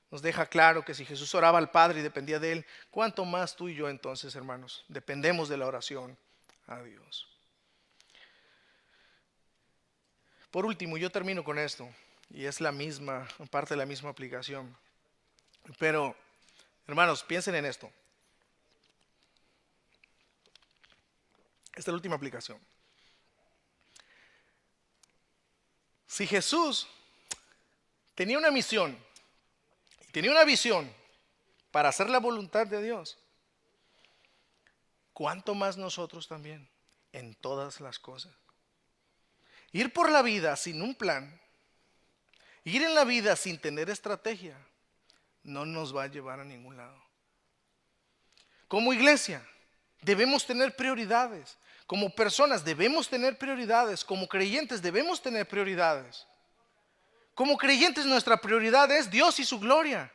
[SPEAKER 1] nos deja claro que si Jesús oraba al Padre y dependía de Él, ¿cuánto más tú y yo entonces, hermanos? Dependemos de la oración a Dios. Por último, yo termino con esto, y es la misma, parte de la misma aplicación. Pero, hermanos, piensen en esto. Esta es la última aplicación. Si Jesús tenía una misión, tenía una visión para hacer la voluntad de Dios, ¿cuánto más nosotros también en todas las cosas? Ir por la vida sin un plan, ir en la vida sin tener estrategia, no nos va a llevar a ningún lado. Como iglesia, debemos tener prioridades. Como personas debemos tener prioridades. Como creyentes debemos tener prioridades. Como creyentes nuestra prioridad es Dios y su gloria.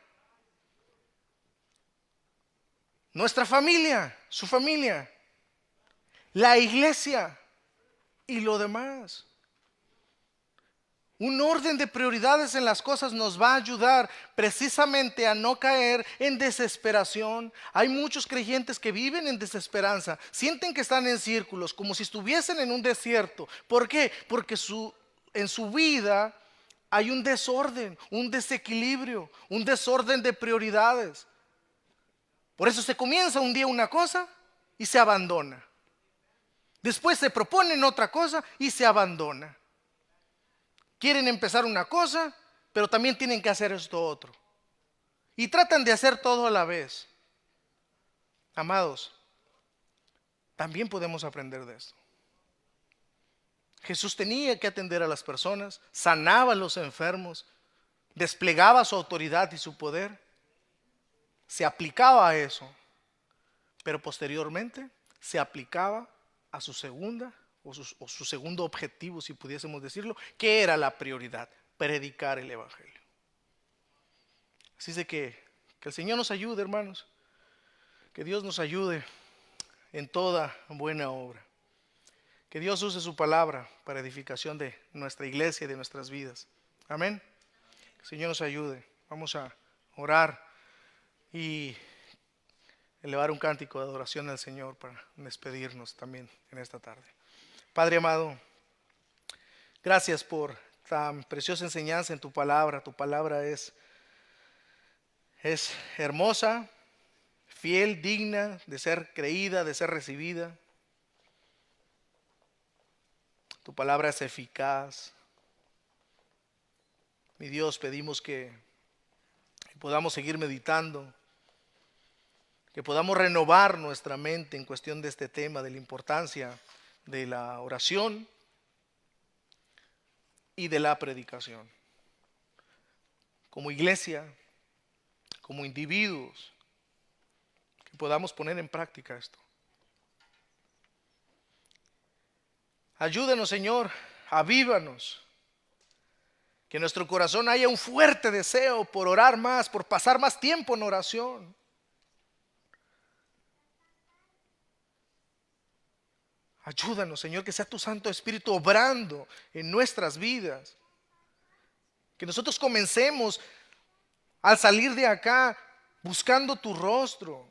[SPEAKER 1] Nuestra familia, su familia, la iglesia y lo demás. Un orden de prioridades en las cosas nos va a ayudar precisamente a no caer en desesperación. Hay muchos creyentes que viven en desesperanza, sienten que están en círculos, como si estuviesen en un desierto. ¿Por qué? Porque en su vida hay un desorden, un desequilibrio, un desorden de prioridades. Por eso se comienza un día una cosa y se abandona. Después se proponen otra cosa y se abandona. Quieren empezar una cosa, pero también tienen que hacer esto otro. Y tratan de hacer todo a la vez. Amados, también podemos aprender de esto. Jesús tenía que atender a las personas, sanaba a los enfermos, desplegaba su autoridad y su poder. Se aplicaba a eso, pero posteriormente se aplicaba a su segunda o su segundo objetivo, si pudiésemos decirlo, que era la prioridad: predicar el evangelio. Así es de que el Señor nos ayude, hermanos, que Dios nos ayude en toda buena obra, que Dios use su palabra para edificación de nuestra iglesia y de nuestras vidas. Amén. Que el Señor nos ayude. Vamos a orar y elevar un cántico de adoración al Señor para despedirnos también en esta tarde. Padre amado, gracias por tan preciosa enseñanza en tu palabra. Tu palabra es hermosa, fiel, digna de ser creída, de ser recibida. Tu palabra es eficaz. Mi Dios, pedimos que podamos seguir meditando, que podamos renovar nuestra mente en cuestión de este tema, de la importancia de la oración y de la predicación. Como iglesia, como individuos, que podamos poner en práctica esto. Ayúdanos, Señor, avívanos, que en nuestro corazón haya un fuerte deseo por orar más, por pasar más tiempo en oración. Ayúdanos, Señor, que sea tu Santo Espíritu obrando en nuestras vidas. Que nosotros comencemos al salir de acá buscando tu rostro.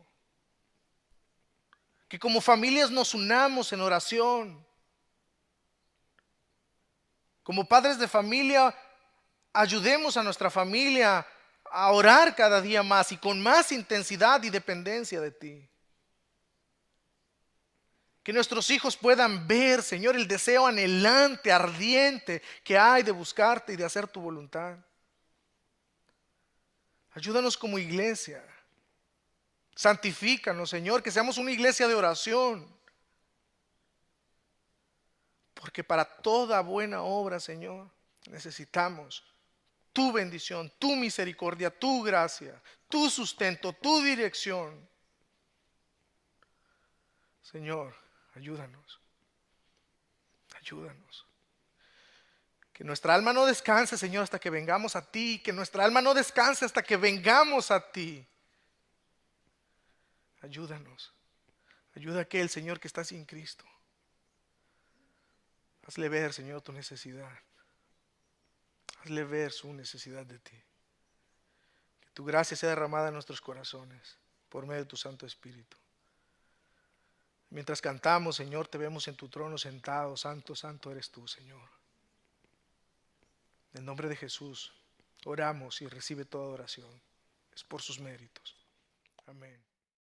[SPEAKER 1] Que como familias nos unamos en oración. Como padres de familia, ayudemos a nuestra familia a orar cada día más y con más intensidad y dependencia de ti. Que nuestros hijos puedan ver, Señor, el deseo anhelante, ardiente que hay de buscarte y de hacer tu voluntad. Ayúdanos como iglesia. Santifícanos, Señor, que seamos una iglesia de oración. Porque para toda buena obra, Señor, necesitamos tu bendición, tu misericordia, tu gracia, tu sustento, tu dirección. Señor, ayúdanos. Ayúdanos. Que nuestra alma no descanse, Señor, hasta que vengamos a ti. Que nuestra alma no descanse hasta que vengamos a ti. Ayúdanos. Ayuda a aquel, Señor, que está sin Cristo. Hazle ver, Señor, tu necesidad. Hazle ver su necesidad de ti. Que tu gracia sea derramada en nuestros corazones por medio de tu Santo Espíritu. Mientras cantamos, Señor, te vemos en tu trono sentado. Santo, santo eres tú, Señor. En el nombre de Jesús oramos y recibe toda oración. Es por sus méritos. Amén.